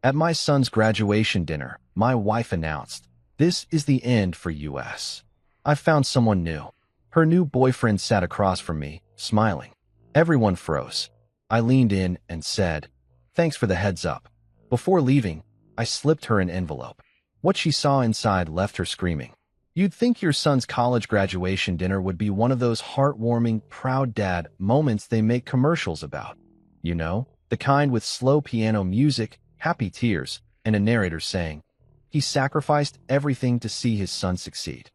At my son's graduation dinner, my wife announced, "This is the end for US. I found someone new." Her new boyfriend sat across from me, smiling. Everyone froze. I leaned in and said, "Thanks for the heads up." Before leaving, I slipped her an envelope. What she saw inside left her screaming. You'd think your son's college graduation dinner would be one of those heartwarming, proud dad moments they make commercials about. You know, the kind with slow piano music, happy tears, and a narrator saying, he sacrificed everything to see his son succeed.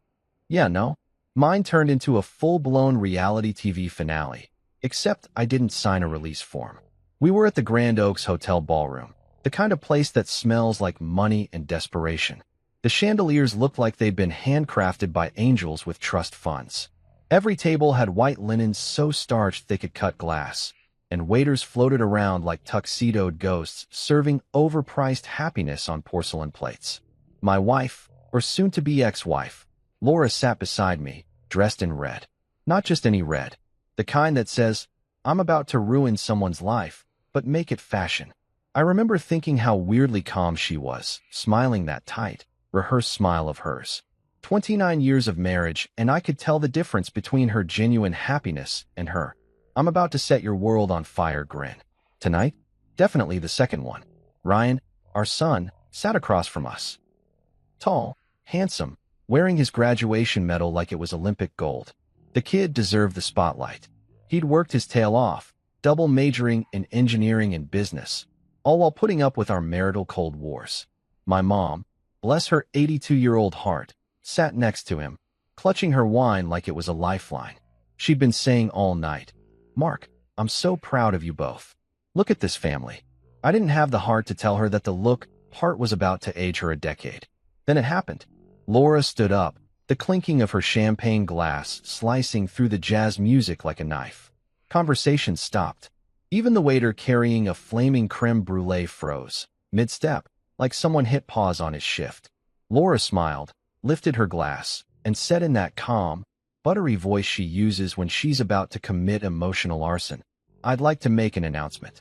Yeah, no. Mine turned into a full-blown reality TV finale, except I didn't sign a release form. We were at the Grand Oaks Hotel ballroom, the kind of place that smells like money and desperation. The chandeliers looked like they'd been handcrafted by angels with trust funds. Every table had white linens so starched they could cut glass, and waiters floated around like tuxedoed ghosts serving overpriced happiness on porcelain plates. My wife, or soon-to-be ex-wife, Laura, sat beside me, dressed in red. Not just any red. The kind that says, "I'm about to ruin someone's life, but make it fashion." I remember thinking how weirdly calm she was, smiling that tight, rehearsed smile of hers. 29 years of marriage, and I could tell the difference between her genuine happiness and her "I'm about to set your world on fire" grin. Tonight? Definitely the second one. Ryan, our son, sat across from us. Tall, handsome, wearing his graduation medal like it was Olympic gold. The kid deserved the spotlight. He'd worked his tail off, double majoring in engineering and business, all while putting up with our marital cold wars. My mom, bless her 82-year-old heart, sat next to him, clutching her wine like it was a lifeline. She'd been saying all night, "Mark, I'm so proud of you both. Look at this family." I didn't have the heart to tell her that the part was about to age her a decade. Then it happened. Laura stood up, the clinking of her champagne glass slicing through the jazz music like a knife. Conversation stopped. Even the waiter carrying a flaming creme brulee froze, mid-step, like someone hit pause on his shift. Laura smiled, lifted her glass, and said in that calm, buttery voice she uses when she's about to commit emotional arson, "I'd like to make an announcement."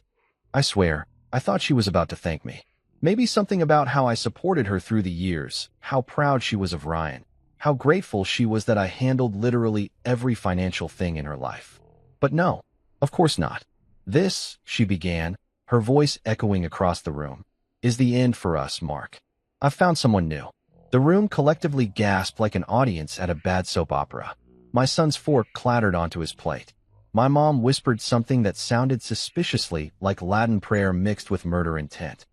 I swear, I thought she was about to thank me. Maybe something about how I supported her through the years, how proud she was of Ryan, how grateful she was that I handled literally every financial thing in her life. But no, of course not. "This," she began, her voice echoing across the room, "is the end for us, Mark. I've found someone new." The room collectively gasped like an audience at a bad soap opera. My son's fork clattered onto his plate. My mom whispered something that sounded suspiciously like Latin prayer mixed with murder intent.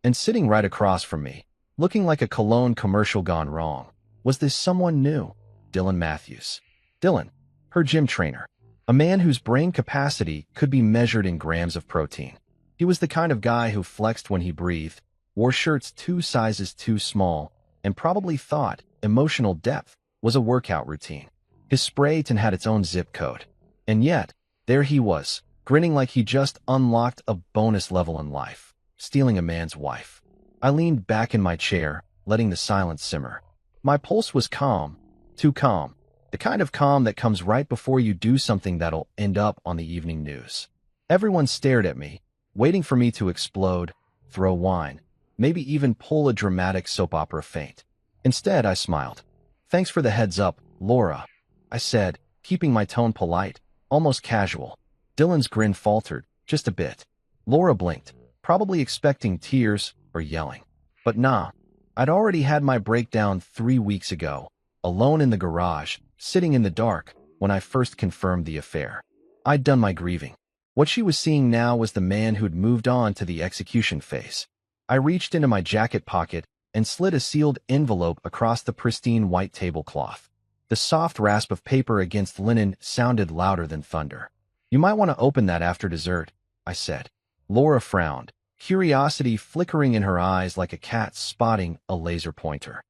And sitting right across from me, looking like a cologne commercial gone wrong, was this someone new, Dylan Matthews. Dylan, her gym trainer, a man whose brain capacity could be measured in grams of protein. He was the kind of guy who flexed when he breathed, wore shirts 2 sizes too small, and probably thought emotional depth was a workout routine. His spray tan had its own zip code. And yet, there he was, grinning like he just unlocked a bonus level in life, stealing a man's wife. I leaned back in my chair, letting the silence simmer. My pulse was calm, too calm, the kind of calm that comes right before you do something that'll end up on the evening news. Everyone stared at me, waiting for me to explode, throw wine, maybe even pull a dramatic soap opera feint. Instead, I smiled. "Thanks for the heads up, Laura," I said, keeping my tone polite, almost casual. Dylan's grin faltered, just a bit. Laura blinked, probably expecting tears or yelling. But nah, I'd already had my breakdown 3 weeks ago, alone in the garage, sitting in the dark, when I first confirmed the affair. I'd done my grieving. What she was seeing now was the man who'd moved on to the execution phase. I reached into my jacket pocket and slid a sealed envelope across the pristine white tablecloth. The soft rasp of paper against linen sounded louder than thunder. "You might want to open that after dessert," I said. Laura frowned, curiosity flickering in her eyes like a cat spotting a laser pointer.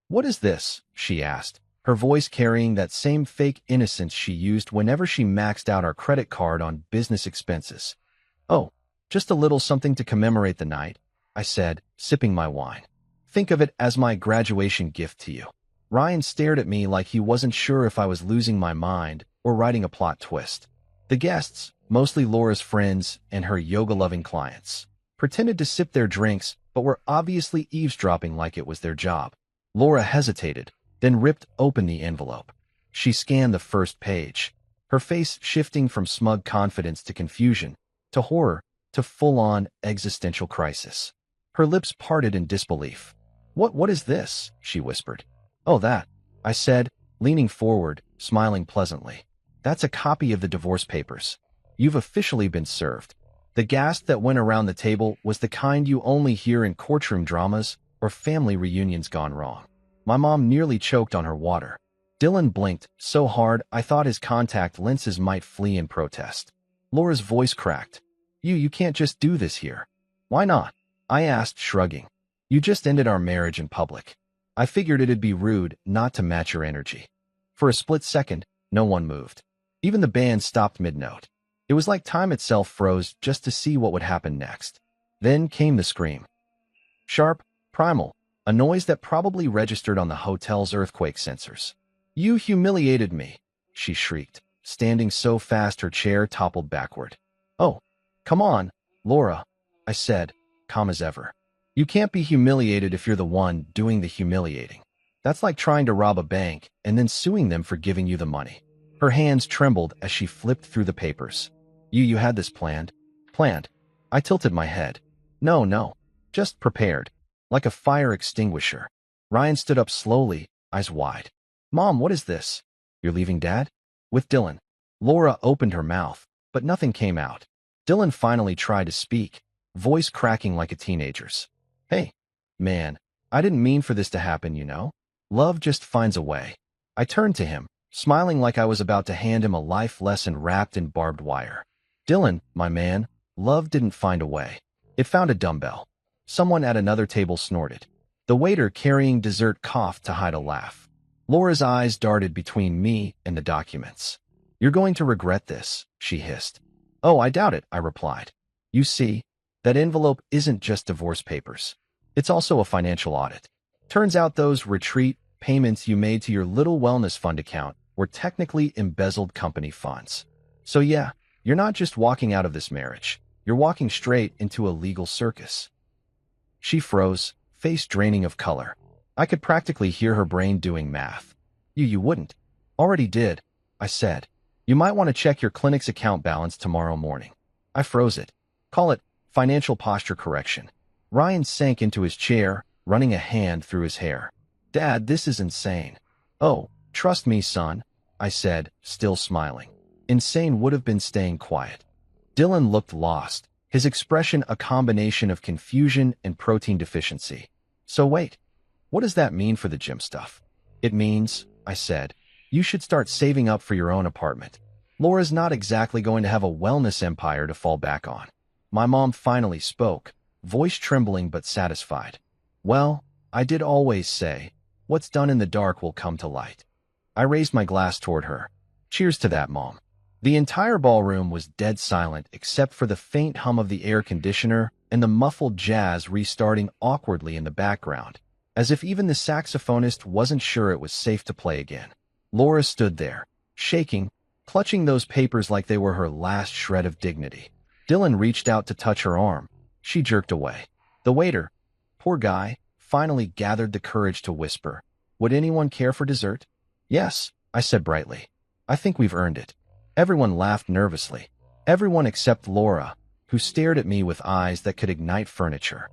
"What is this?" she asked, her voice carrying that same fake innocence she used whenever she maxed out our credit card on business expenses. "Oh, just a little something to commemorate the night," I said, sipping my wine. "Think of it as my graduation gift to you." Ryan stared at me like he wasn't sure if I was losing my mind or writing a plot twist. The guests, mostly Laura's friends and her yoga-loving clients, pretended to sip their drinks, but were obviously eavesdropping like it was their job. Laura hesitated, then ripped open the envelope. She scanned the first page, her face shifting from smug confidence to confusion, to horror, to full-on existential crisis. Her lips parted in disbelief. What is this?" she whispered. "Oh, that," I said, leaning forward, smiling pleasantly. "That's a copy of the divorce papers. You've officially been served." The gasp that went around the table was the kind you only hear in courtroom dramas or family reunions gone wrong. My mom nearly choked on her water. Dylan blinked so hard I thought his contact lenses might flee in protest. Laura's voice cracked. You can't just do this here." "Why not?" I asked, shrugging. "You just ended our marriage in public. I figured it'd be rude not to match your energy." For a split second, no one moved. Even the band stopped mid-note. It was like time itself froze just to see what would happen next. Then came the scream. Sharp, primal, a noise that probably registered on the hotel's earthquake sensors. "You humiliated me," she shrieked, standing so fast her chair toppled backward. "Oh, come on, Laura," I said, calm as ever. "You can't be humiliated if you're the one doing the humiliating. That's like trying to rob a bank and then suing them for giving you the money." Her hands trembled as she flipped through the papers. You had this planned?" "Planned?" I tilted my head. No, just prepared. Like a fire extinguisher." Ryan stood up slowly, eyes wide. "Mom, what is this?" "You're leaving Dad?" "With Dylan." Laura opened her mouth, but nothing came out. Dylan finally tried to speak, voice cracking like a teenager's. "Hey, man, I didn't mean for this to happen, you know? Love just finds a way." I turned to him, smiling like I was about to hand him a life lesson wrapped in barbed wire. "Dylan, my man, love didn't find a way. It found a dumbbell." Someone at another table snorted. The waiter carrying dessert coughed to hide a laugh. Laura's eyes darted between me and the documents. "You're going to regret this," she hissed. "Oh, I doubt it," I replied. "You see, that envelope isn't just divorce papers. It's also a financial audit. Turns out those retreat payments you made to your little wellness fund account were technically embezzled company funds. So yeah, you're not just walking out of this marriage. You're walking straight into a legal circus." She froze, face draining of color. I could practically hear her brain doing math. You wouldn't." "Already did," I said. "You might want to check your clinic's account balance tomorrow morning." I froze it. "Call it financial posture correction." Ryan sank into his chair, running a hand through his hair. "Dad, this is insane." "Oh, trust me, son," I said, still smiling. Insane would have been staying quiet. Dylan looked lost, his expression a combination of confusion and protein deficiency. "So wait, what does that mean for the gym stuff?" "It means," I said, "you should start saving up for your own apartment. Laura's not exactly going to have a wellness empire to fall back on." My mom finally spoke, voice trembling but satisfied. "Well, I did always say, what's done in the dark will come to light." I raised my glass toward her. "Cheers to that, Mom." The entire ballroom was dead silent except for the faint hum of the air conditioner and the muffled jazz restarting awkwardly in the background, as if even the saxophonist wasn't sure it was safe to play again. Laura stood there, shaking, clutching those papers like they were her last shred of dignity. Dylan reached out to touch her arm. She jerked away. The waiter, poor guy, finally gathered the courage to whisper, "Would anyone care for dessert?" "Yes," I said brightly. "I think we've earned it." Everyone laughed nervously. Everyone except Laura, who stared at me with eyes that could ignite furniture.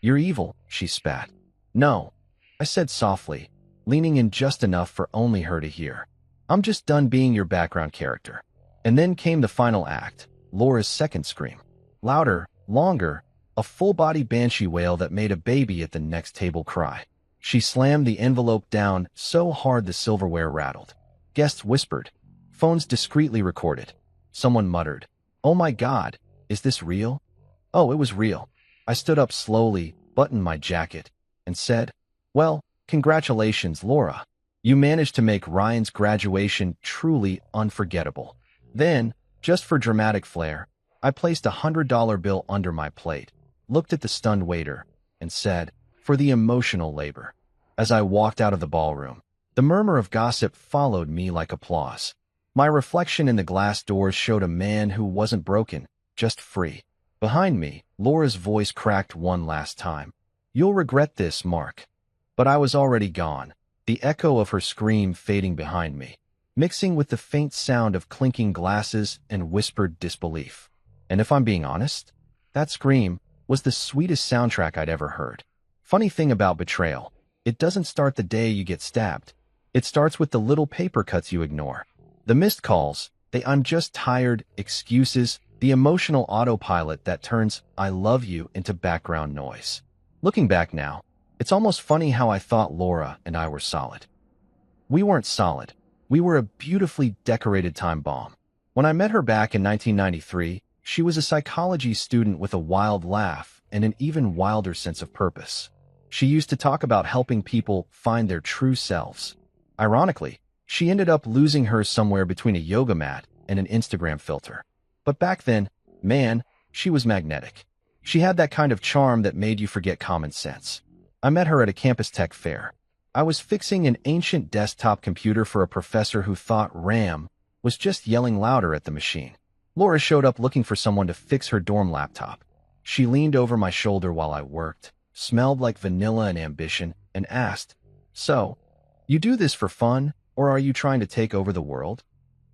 "You're evil," she spat. "No," I said softly, leaning in just enough for only her to hear. "I'm just done being your background character." And then came the final act, Laura's second scream. Louder, longer, a full-body banshee wail that made a baby at the next table cry. She slammed the envelope down so hard the silverware rattled. Guests whispered. Phones discreetly recorded. Someone muttered, "Oh my God, is this real?" Oh, it was real. I stood up slowly, buttoned my jacket, and said, "Well, congratulations, Laura. You managed to make Ryan's graduation truly unforgettable." Then, just for dramatic flair, I placed a $100 bill under my plate, looked at the stunned waiter, and said, "For the emotional labor." As I walked out of the ballroom, the murmur of gossip followed me like applause. My reflection in the glass doors showed a man who wasn't broken, just free. Behind me, Laura's voice cracked one last time. "You'll regret this, Mark." But I was already gone, the echo of her scream fading behind me, mixing with the faint sound of clinking glasses and whispered disbelief. And if I'm being honest, that scream was the sweetest soundtrack I'd ever heard. Funny thing about betrayal, it doesn't start the day you get stabbed. It starts with the little paper cuts you ignore. The missed calls, the "I'm just tired" excuses, the emotional autopilot that turns "I love you" into background noise. Looking back now, it's almost funny how I thought Laura and I were solid. We weren't solid. We were a beautifully decorated time bomb. When I met her back in 1993, she was a psychology student with a wild laugh and an even wilder sense of purpose. She used to talk about helping people find their true selves. Ironically, she ended up losing hers somewhere between a yoga mat and an Instagram filter. But back then, man, she was magnetic. She had that kind of charm that made you forget common sense. I met her at a campus tech fair. I was fixing an ancient desktop computer for a professor who thought RAM was just yelling louder at the machine. Laura showed up looking for someone to fix her dorm laptop. She leaned over my shoulder while I worked, smelled like vanilla and ambition, and asked, "So, you do this for fun, or are you trying to take over the world?"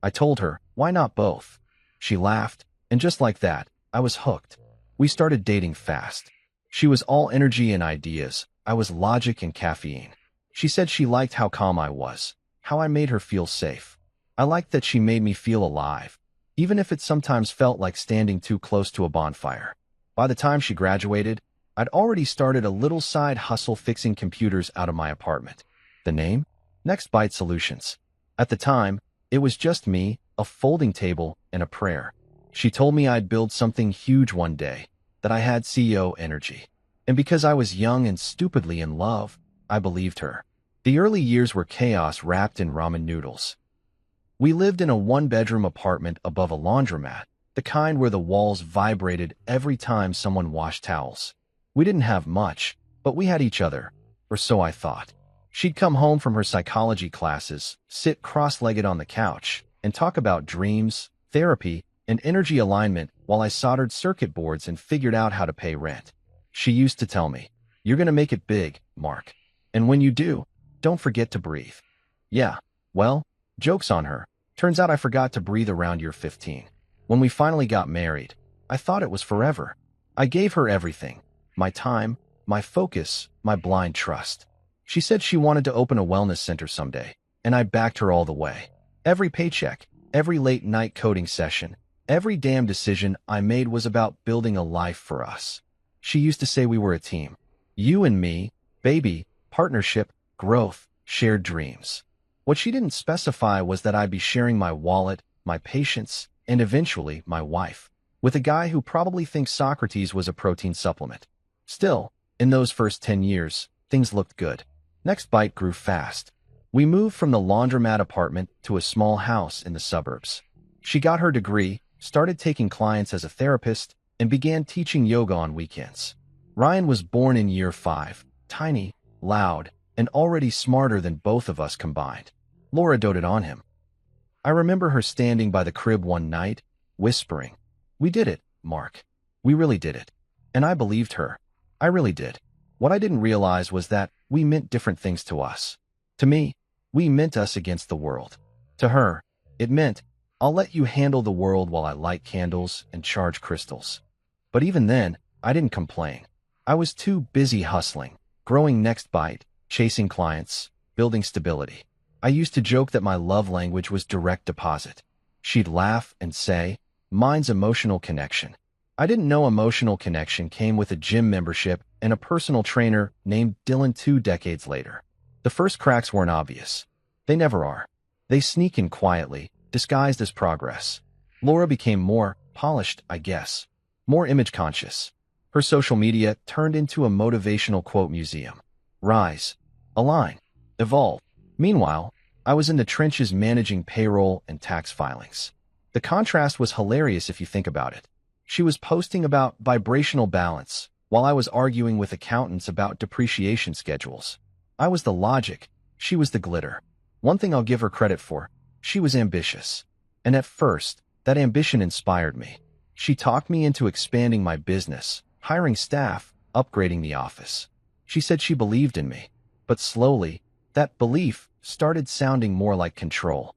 I told her, "Why not both?" She laughed, and just like that, I was hooked. We started dating fast. She was all energy and ideas. I was logic and caffeine. She said she liked how calm I was, how I made her feel safe. I liked that she made me feel alive, even if it sometimes felt like standing too close to a bonfire. By the time she graduated, I'd already started a little side hustle fixing computers out of my apartment. The name? Next Byte Solutions. At the time, it was just me, a folding table, and a prayer. She told me I'd build something huge one day, that I had CEO energy. And because I was young and stupidly in love, I believed her. The early years were chaos wrapped in ramen noodles. We lived in a one-bedroom apartment above a laundromat, the kind where the walls vibrated every time someone washed towels. We didn't have much, but we had each other, or so I thought. She'd come home from her psychology classes, sit cross-legged on the couch, and talk about dreams, therapy, and energy alignment while I soldered circuit boards and figured out how to pay rent. She used to tell me, "You're gonna make it big, Mark. And when you do, don't forget to breathe." Yeah, well, joke's on her. Turns out I forgot to breathe around year 15. When we finally got married, I thought it was forever. I gave her everything. My time, my focus, my blind trust. She said she wanted to open a wellness center someday, and I backed her all the way. Every paycheck, every late-night coding session, every damn decision I made was about building a life for us. She used to say we were a team. You and me, baby, partnership, growth, shared dreams. What she didn't specify was that I'd be sharing my wallet, my patience, and eventually my wife, with a guy who probably thinks Socrates was a protein supplement. Still, in those first 10 years, things looked good. Next Byte grew fast. We moved from the laundromat apartment to a small house in the suburbs. She got her degree, started taking clients as a therapist, and began teaching yoga on weekends. Ryan was born in year 5, tiny, loud, and already smarter than both of us combined. Laura doted on him. I remember her standing by the crib one night, whispering, "We did it, Mark. We really did it." And I believed her. I really did. What I didn't realize was that we meant different things to us. To me, we meant us against the world. To her, it meant, "I'll let you handle the world while I light candles and charge crystals." But even then, I didn't complain. I was too busy hustling, growing Next Byte, chasing clients, building stability. I used to joke that my love language was direct deposit. She'd laugh and say, "Mine's emotional connection." I didn't know emotional connection came with a gym membership and a personal trainer named Dylan 2 decades later. The first cracks weren't obvious. They never are. They sneak in quietly, disguised as progress. Laura became more polished, I guess, more image conscious. Her social media turned into a motivational quote museum. Rise, align, evolve. Meanwhile, I was in the trenches managing payroll and tax filings. The contrast was hilarious if you think about it. She was posting about vibrational balance, while I was arguing with accountants about depreciation schedules. I was the logic, she was the glitter. One thing I'll give her credit for, she was ambitious. And at first, that ambition inspired me. She talked me into expanding my business, hiring staff, upgrading the office. She said she believed in me, but slowly, that belief started sounding more like control.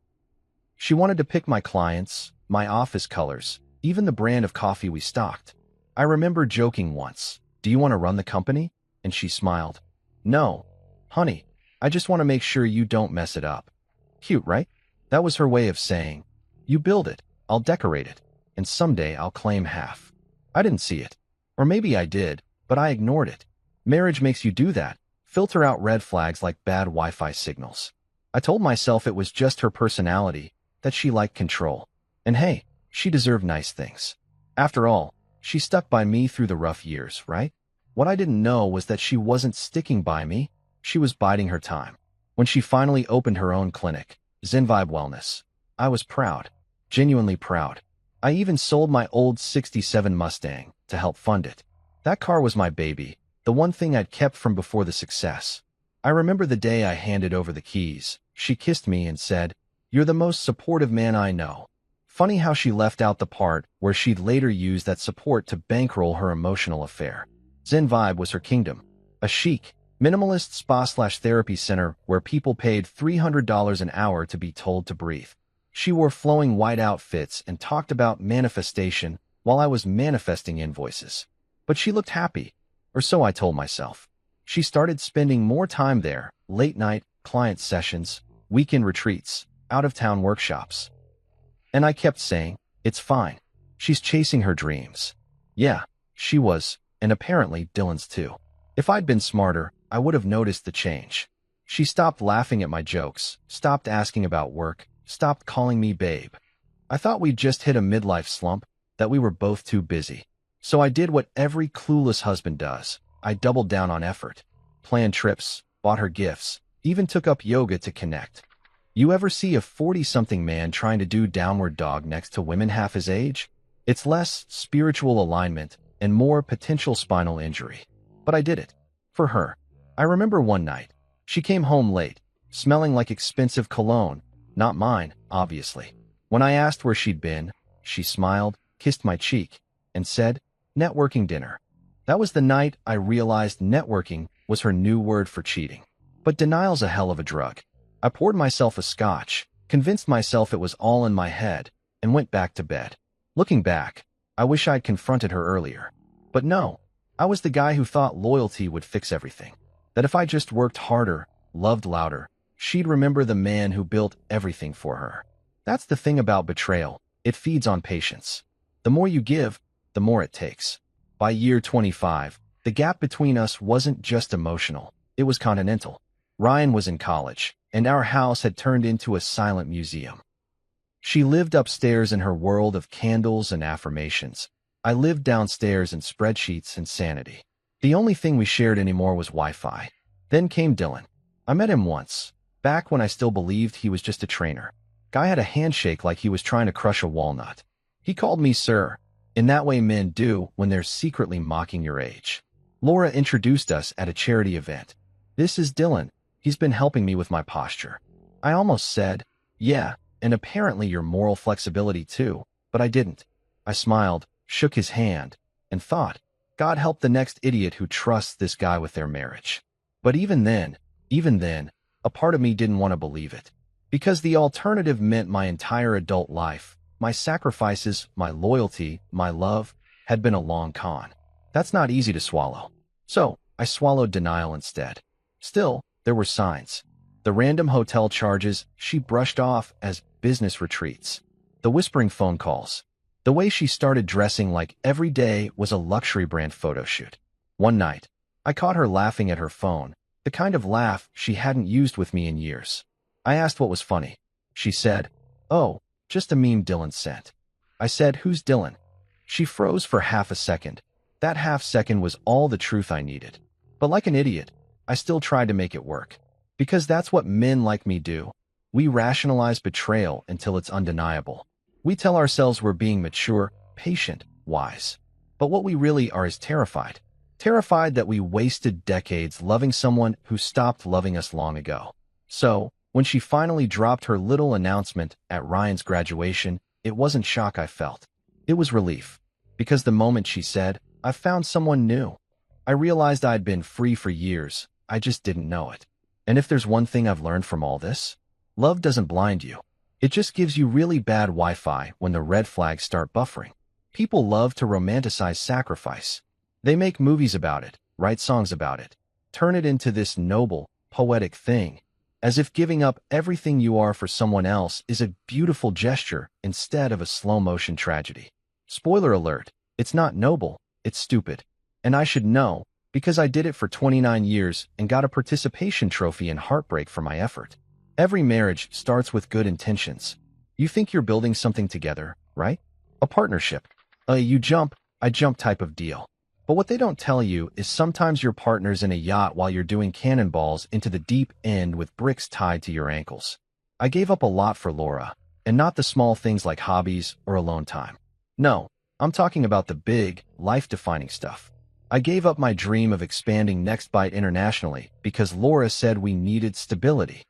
She wanted to pick my clients, my office colors, even the brand of coffee we stocked. I remember joking once, "Do you want to run the company?" And she smiled. "No, honey, I just want to make sure you don't mess it up." Cute, right? That was her way of saying, "You build it, I'll decorate it, and someday I'll claim half." I didn't see it. Or maybe I did, but I ignored it. Marriage makes you do that, filter out red flags like bad Wi-Fi signals. I told myself it was just her personality, that she liked control. And hey, she deserved nice things. After all, she stuck by me through the rough years, right? What I didn't know was that she wasn't sticking by me, she was biding her time. When she finally opened her own clinic, Zen Vibe Wellness, I was proud, genuinely proud. I even sold my old '67 Mustang to help fund it. That car was my baby, the one thing I'd kept from before the success. I remember the day I handed over the keys. She kissed me and said, "You're the most supportive man I know." Funny how she left out the part where she'd later use that support to bankroll her emotional affair. Zen Vibe was her kingdom, a chic, minimalist spa/therapy center where people paid $300 an hour to be told to breathe. She wore flowing white outfits and talked about manifestation while I was manifesting invoices. But she looked happy, or so I told myself. She started spending more time there, late-night, client sessions, weekend retreats, out-of-town workshops. And I kept saying, "It's fine. She's chasing her dreams." Yeah, she was, and apparently Dylan's too. If I'd been smarter, I would have noticed the change. She stopped laughing at my jokes, stopped asking about work, stopped calling me babe. I thought we'd just hit a midlife slump, that we were both too busy. So I did what every clueless husband does. I doubled down on effort, planned trips, bought her gifts, even took up yoga to connect. You ever see a 40-something man trying to do downward dog next to women half his age? It's less spiritual alignment and more potential spinal injury. But I did it. For her. I remember one night. She came home late, smelling like expensive cologne. Not mine, obviously. When I asked where she'd been, she smiled, kissed my cheek, and said, "Networking dinner." That was the night I realized networking was her new word for cheating. But denial's a hell of a drug. I poured myself a scotch, convinced myself it was all in my head, and went back to bed. Looking back, I wish I'd confronted her earlier. But no, I was the guy who thought loyalty would fix everything. That if I just worked harder, loved louder, she'd remember the man who built everything for her. That's the thing about betrayal. It feeds on patience. The more you give, the more it takes. By year 25, the gap between us wasn't just emotional, it was continental. Ryan was in college, and our house had turned into a silent museum. She lived upstairs in her world of candles and affirmations. I lived downstairs in spreadsheets and sanity. The only thing we shared anymore was Wi-Fi. Then came Dylan. I met him once, back when I still believed he was just a trainer. Guy had a handshake like he was trying to crush a walnut. He called me sir, in that way men do when they're secretly mocking your age. Laura introduced us at a charity event. "This is Dylan. He's been helping me with my posture." I almost said, "Yeah, and apparently your moral flexibility too," but I didn't. I smiled, shook his hand, and thought, God help the next idiot who trusts this guy with their marriage. But even then, a part of me didn't want to believe it. Because the alternative meant my entire adult life, my sacrifices, my loyalty, my love, had been a long con. That's not easy to swallow. So, I swallowed denial instead. Still, there were signs. The random hotel charges she brushed off as business retreats. The whispering phone calls. The way she started dressing like every day was a luxury brand photo shoot. One night, I caught her laughing at her phone, the kind of laugh she hadn't used with me in years. I asked what was funny. She said, "Oh, just a meme Dylan sent." I said, "Who's Dylan?" She froze for half a second. That half second was all the truth I needed. But like an idiot, I still tried to make it work. Because that's what men like me do. We rationalize betrayal until it's undeniable. We tell ourselves we're being mature, patient, wise. But what we really are is terrified. Terrified that we wasted decades loving someone who stopped loving us long ago. So, when she finally dropped her little announcement at Ryan's graduation, it wasn't shock I felt. It was relief. Because the moment she said, "I found someone new," I realized I'd been free for years. I just didn't know it. And if there's one thing I've learned from all this, love doesn't blind you. It just gives you really bad Wi-Fi when the red flags start buffering. People love to romanticize sacrifice. They make movies about it, write songs about it, turn it into this noble, poetic thing, as if giving up everything you are for someone else is a beautiful gesture instead of a slow-motion tragedy. Spoiler alert, it's not noble, it's stupid. And I should know, because I did it for 29 years and got a participation trophy in heartbreak for my effort. Every marriage starts with good intentions. You think you're building something together, right? A partnership. You jump, I jump type of deal. But what they don't tell you is sometimes your partner's in a yacht while you're doing cannonballs into the deep end with bricks tied to your ankles. I gave up a lot for Laura, and not the small things like hobbies or alone time. No, I'm talking about the big, life-defining stuff. I gave up my dream of expanding NextBite internationally because Laura said we needed stability.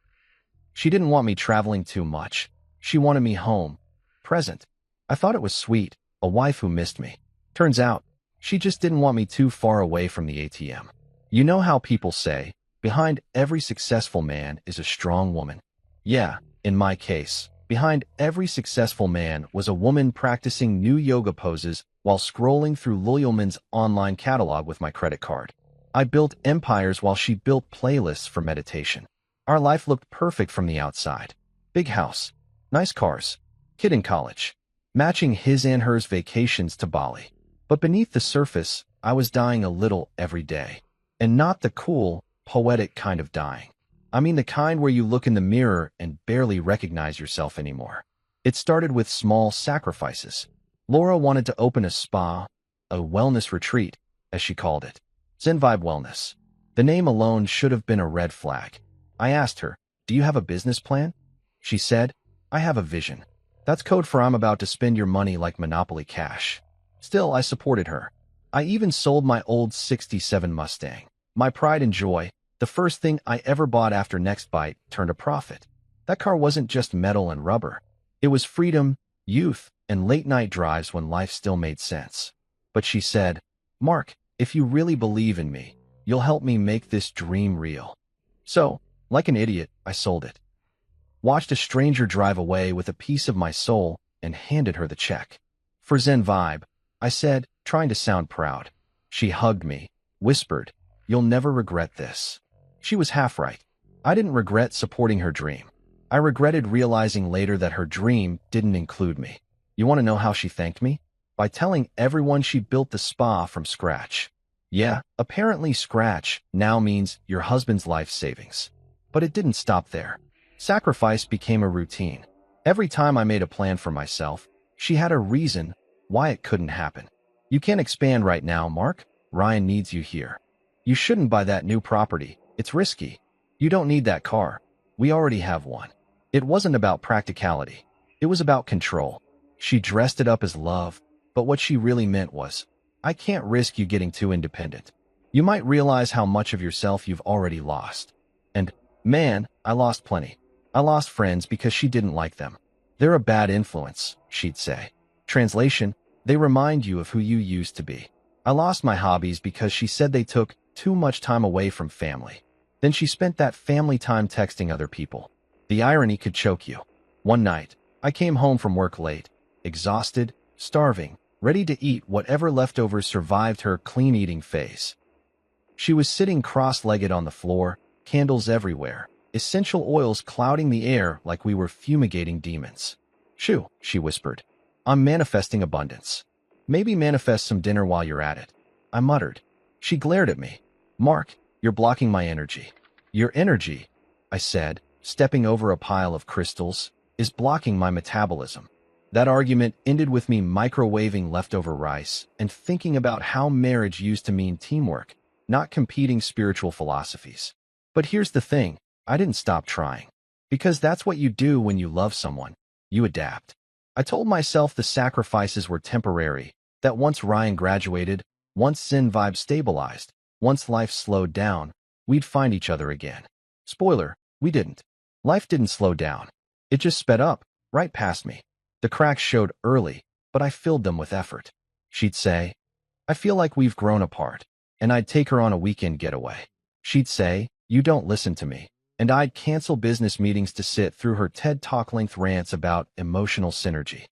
She didn't want me traveling too much. She wanted me home, present. I thought it was sweet, a wife who missed me. Turns out, she just didn't want me too far away from the ATM. You know how people say, behind every successful man is a strong woman. Yeah, in my case, behind every successful man was a woman practicing new yoga poses while scrolling through Loyalman's online catalog with my credit card. I built empires while she built playlists for meditation. Our life looked perfect from the outside. Big house, nice cars, kid in college, matching his and hers vacations to Bali. But beneath the surface, I was dying a little every day. And not the cool, poetic kind of dying. I mean the kind where you look in the mirror and barely recognize yourself anymore. It started with small sacrifices. Laura wanted to open a spa, a wellness retreat, as she called it. Zen Vibe Wellness. The name alone should have been a red flag. I asked her, "Do you have a business plan?" She said, "I have a vision." That's code for I'm about to spend your money like Monopoly cash. Still, I supported her. I even sold my old '67 Mustang. My pride and joy, the first thing I ever bought after NextBite, turned a profit. That car wasn't just metal and rubber. It was freedom, youth, and late-night drives when life still made sense. But she said, "Mark, if you really believe in me, you'll help me make this dream real." So, like an idiot, I sold it. Watched a stranger drive away with a piece of my soul and handed her the check. For Zen Vibe, I said, trying to sound proud. She hugged me, whispered, "You'll never regret this." She was half right. I didn't regret supporting her dream. I regretted realizing later that her dream didn't include me. You want to know how she thanked me? By telling everyone she built the spa from scratch. Yeah, apparently scratch now means your husband's life savings. But it didn't stop there. Sacrifice became a routine. Every time I made a plan for myself, she had a reason why it couldn't happen. "You can't expand right now, Mark. Ryan needs you here. You shouldn't buy that new property. It's risky. You don't need that car. We already have one." It wasn't about practicality. It was about control. She dressed it up as love, but what she really meant was, "I can't risk you getting too independent. You might realize how much of yourself you've already lost." And, man, I lost plenty. I lost friends because she didn't like them. "They're a bad influence," she'd say. Translation, they remind you of who you used to be. I lost my hobbies because she said they took too much time away from family. Then she spent that family time texting other people. The irony could choke you. One night, I came home from work late, exhausted, starving, ready to eat whatever leftovers survived her clean-eating phase. She was sitting cross-legged on the floor, candles everywhere, essential oils clouding the air like we were fumigating demons. "Shoo," she whispered. "I'm manifesting abundance. Maybe manifest some dinner while you're at it." I muttered. She glared at me. "Mark, you're blocking my energy." "Your energy," I said, stepping over a pile of crystals, "is blocking my metabolism." That argument ended with me microwaving leftover rice and thinking about how marriage used to mean teamwork, not competing spiritual philosophies. But here's the thing, I didn't stop trying. Because that's what you do when you love someone. You adapt. I told myself the sacrifices were temporary, that once Ryan graduated, once Zen Vibe stabilized, once life slowed down, we'd find each other again. Spoiler, we didn't. Life didn't slow down. It just sped up, right past me. The cracks showed early, but I filled them with effort. She'd say, I feel like we've grown apart. And I'd take her on a weekend getaway. She'd say, you don't listen to me. And I'd cancel business meetings to sit through her TED Talk-length rants about emotional synergy.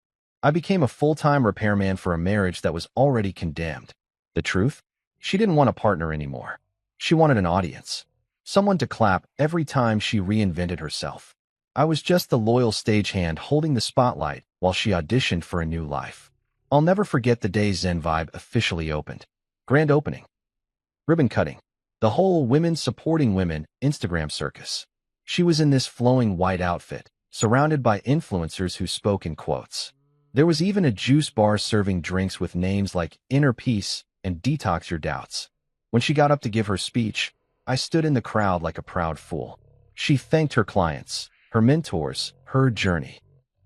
I became a full-time repairman for a marriage that was already condemned. The truth? She didn't want a partner anymore. She wanted an audience. Someone to clap every time she reinvented herself. I was just the loyal stagehand holding the spotlight while she auditioned for a new life. I'll never forget the day Zen Vibe officially opened. Grand opening. Ribbon cutting. The whole women supporting women Instagram circus. She was in this flowing white outfit, surrounded by influencers who spoke in quotes. There was even a juice bar serving drinks with names like Inner Peace and Detox Your Doubts. When she got up to give her speech, I stood in the crowd like a proud fool. She thanked her clients, her mentors, her journey.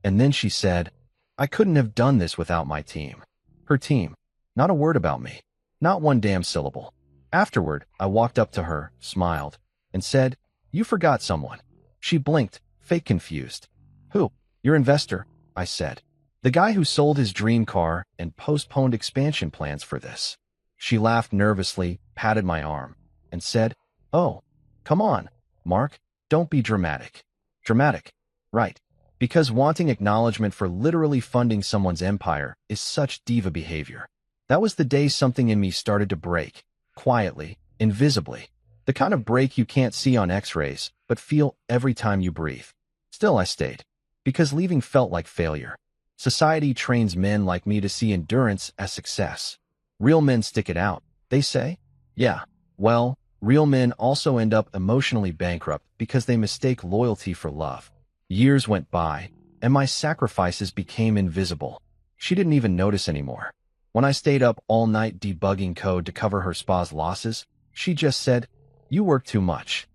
And then she said, I couldn't have done this without my team. Her team. Not a word about me. Not one damn syllable. Afterward, I walked up to her, smiled, and said, you forgot someone. She blinked, fake confused. Who? Your investor, I said. The guy who sold his dream car and postponed expansion plans for this. She laughed nervously, patted my arm, and said, oh, come on, Mark, don't be dramatic. Dramatic, right. Because wanting acknowledgement for literally funding someone's empire is such diva behavior. That was the day something in me started to break. Quietly, invisibly. The kind of break you can't see on x-rays, but feel every time you breathe. Still, I stayed. Because leaving felt like failure. Society trains men like me to see endurance as success. Real men stick it out, they say. Yeah, well, real men also end up emotionally bankrupt because they mistake loyalty for love. Years went by, and my sacrifices became invisible. She didn't even notice anymore. When I stayed up all night debugging code to cover her spa's losses, she just said, you work too much.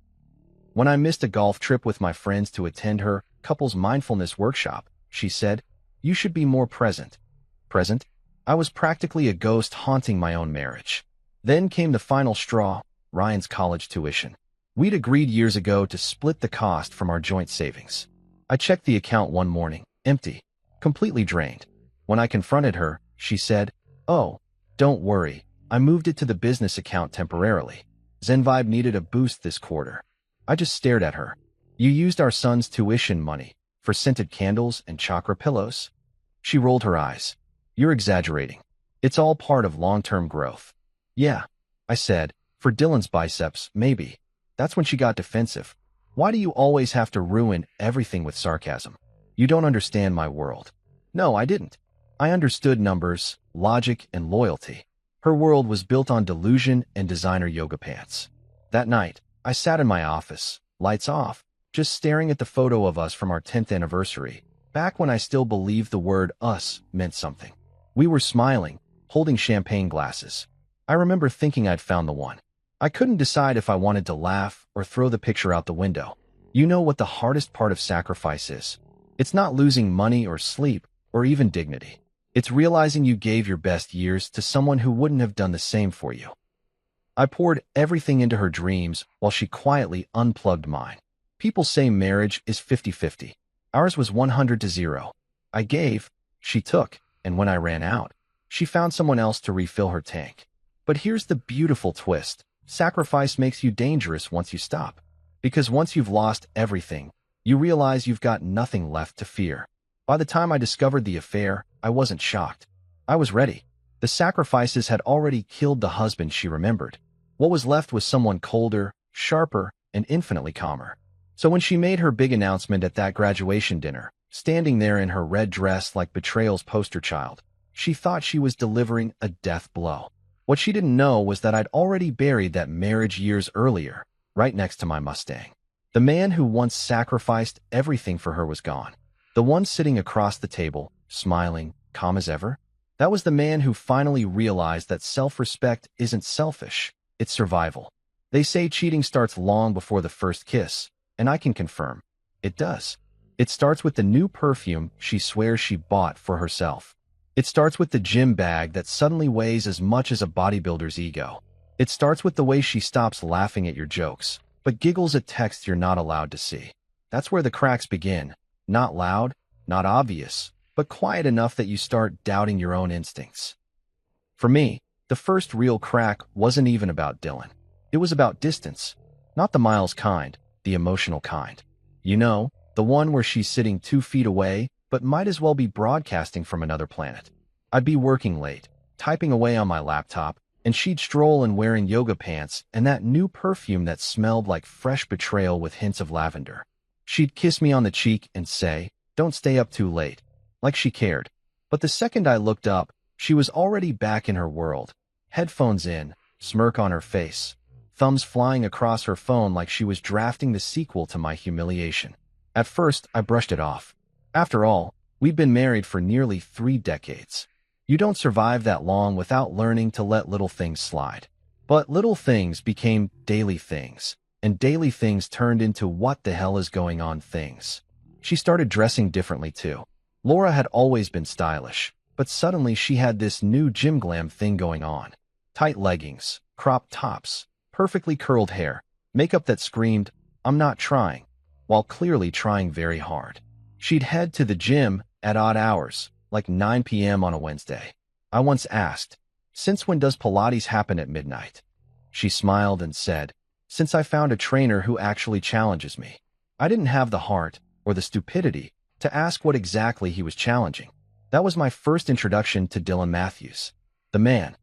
When I missed a golf trip with my friends to attend her couples mindfulness workshop, she said, you should be more present. Present? I was practically a ghost haunting my own marriage. Then came the final straw, Ryan's college tuition. We'd agreed years ago to split the cost from our joint savings. I checked the account one morning, empty, completely drained. When I confronted her, she said, oh, don't worry, I moved it to the business account temporarily. Zen Vibe needed a boost this quarter. I just stared at her. You used our son's tuition money for scented candles and chakra pillows? She rolled her eyes. You're exaggerating. It's all part of long-term growth. Yeah, I said, for Dylan's biceps, maybe. That's when she got defensive. Why do you always have to ruin everything with sarcasm? You don't understand my world. No, I didn't. I understood numbers, logic, and loyalty. Her world was built on delusion and designer yoga pants. That night, I sat in my office, lights off, just staring at the photo of us from our 10th anniversary, back when I still believed the word us meant something. We were smiling, holding champagne glasses. I remember thinking I'd found the one. I couldn't decide if I wanted to laugh or throw the picture out the window. You know what the hardest part of sacrifice is? It's not losing money or sleep or even dignity. It's realizing you gave your best years to someone who wouldn't have done the same for you. I poured everything into her dreams while she quietly unplugged mine. People say marriage is 50-50. Ours was 100-0. I gave, she took, and when I ran out, she found someone else to refill her tank. But here's the beautiful twist. Sacrifice makes you dangerous once you stop. Because once you've lost everything, you realize you've got nothing left to fear. By the time I discovered the affair, I wasn't shocked. I was ready. The sacrifices had already killed the husband she remembered. What was left was someone colder, sharper, and infinitely calmer. So when she made her big announcement at that graduation dinner, standing there in her red dress like betrayal's poster child, she thought she was delivering a death blow. What she didn't know was that I'd already buried that marriage years earlier, right next to my Mustang. The man who once sacrificed everything for her was gone. The one sitting across the table, smiling, calm as ever, that was the man who finally realized that self-respect isn't selfish, it's survival. They say cheating starts long before the first kiss, and I can confirm, it does. It starts with the new perfume she swears she bought for herself. It starts with the gym bag that suddenly weighs as much as a bodybuilder's ego. It starts with the way she stops laughing at your jokes, but giggles at texts you're not allowed to see. That's where the cracks begin. Not loud, not obvious, but quiet enough that you start doubting your own instincts. For me, the first real crack wasn't even about Dylan. It was about distance. Not the miles kind, the emotional kind. You know, the one where she's sitting 2 feet away, but might as well be broadcasting from another planet. I'd be working late, typing away on my laptop, and she'd stroll in wearing yoga pants and that new perfume that smelled like fresh betrayal with hints of lavender. She'd kiss me on the cheek and say, "Don't stay up too late," like she cared. But the second I looked up, she was already back in her world, headphones in, smirk on her face, thumbs flying across her phone like she was drafting the sequel to my humiliation. At first, I brushed it off. After all, we'd been married for nearly 3 decades. You don't survive that long without learning to let little things slide. But little things became daily things, and daily things turned into what the hell is going on things. She started dressing differently too. Laura had always been stylish, but suddenly she had this new gym glam thing going on. Tight leggings, cropped tops, perfectly curled hair, makeup that screamed, "I'm not trying," while clearly trying very hard. She'd head to the gym at odd hours, like 9 p.m. on a Wednesday. I once asked, "Since when does Pilates happen at midnight?" She smiled and said, "Since I found a trainer who actually challenges me." I didn't have the heart, or the stupidity, to ask what exactly he was challenging. That was my first introduction to Dylan Matthews. The man.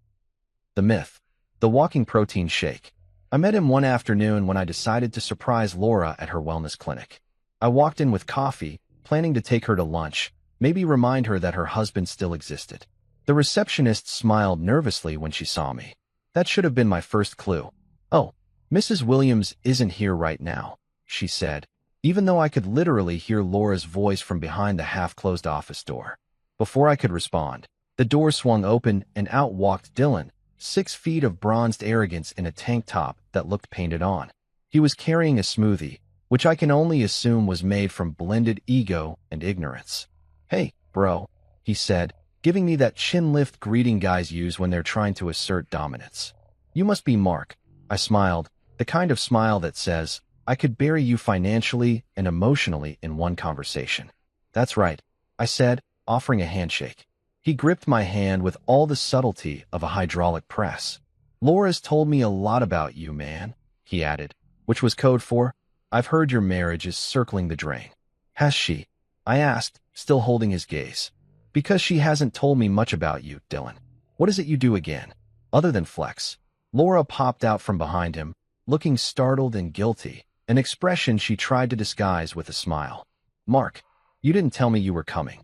The myth. The walking protein shake. I met him one afternoon when I decided to surprise Laura at her wellness clinic. I walked in with coffee, planning to take her to lunch, maybe remind her that her husband still existed. The receptionist smiled nervously when she saw me. That should have been my first clue. "Oh, Mrs. Williams isn't here right now," she said, even though I could literally hear Laura's voice from behind the half-closed office door. Before I could respond, the door swung open and out walked Dylan, 6 feet of bronzed arrogance in a tank top that looked painted on. He was carrying a smoothie, which I can only assume was made from blended ego and ignorance. "Hey, bro," he said, giving me that chin lift greeting guys use when they're trying to assert dominance. "You must be Mark." I smiled, the kind of smile that says, "I could bury you financially and emotionally in one conversation." "That's right," I said, offering a handshake. He gripped my hand with all the subtlety of a hydraulic press. "Laura's told me a lot about you, man," he added, which was code for, "I've heard your marriage is circling the drain." "Has she?" I asked, still holding his gaze. "Because she hasn't told me much about you, Dylan. What is it you do again? Other than flex?" Laura popped out from behind him, looking startled and guilty, an expression she tried to disguise with a smile. "Mark, you didn't tell me you were coming."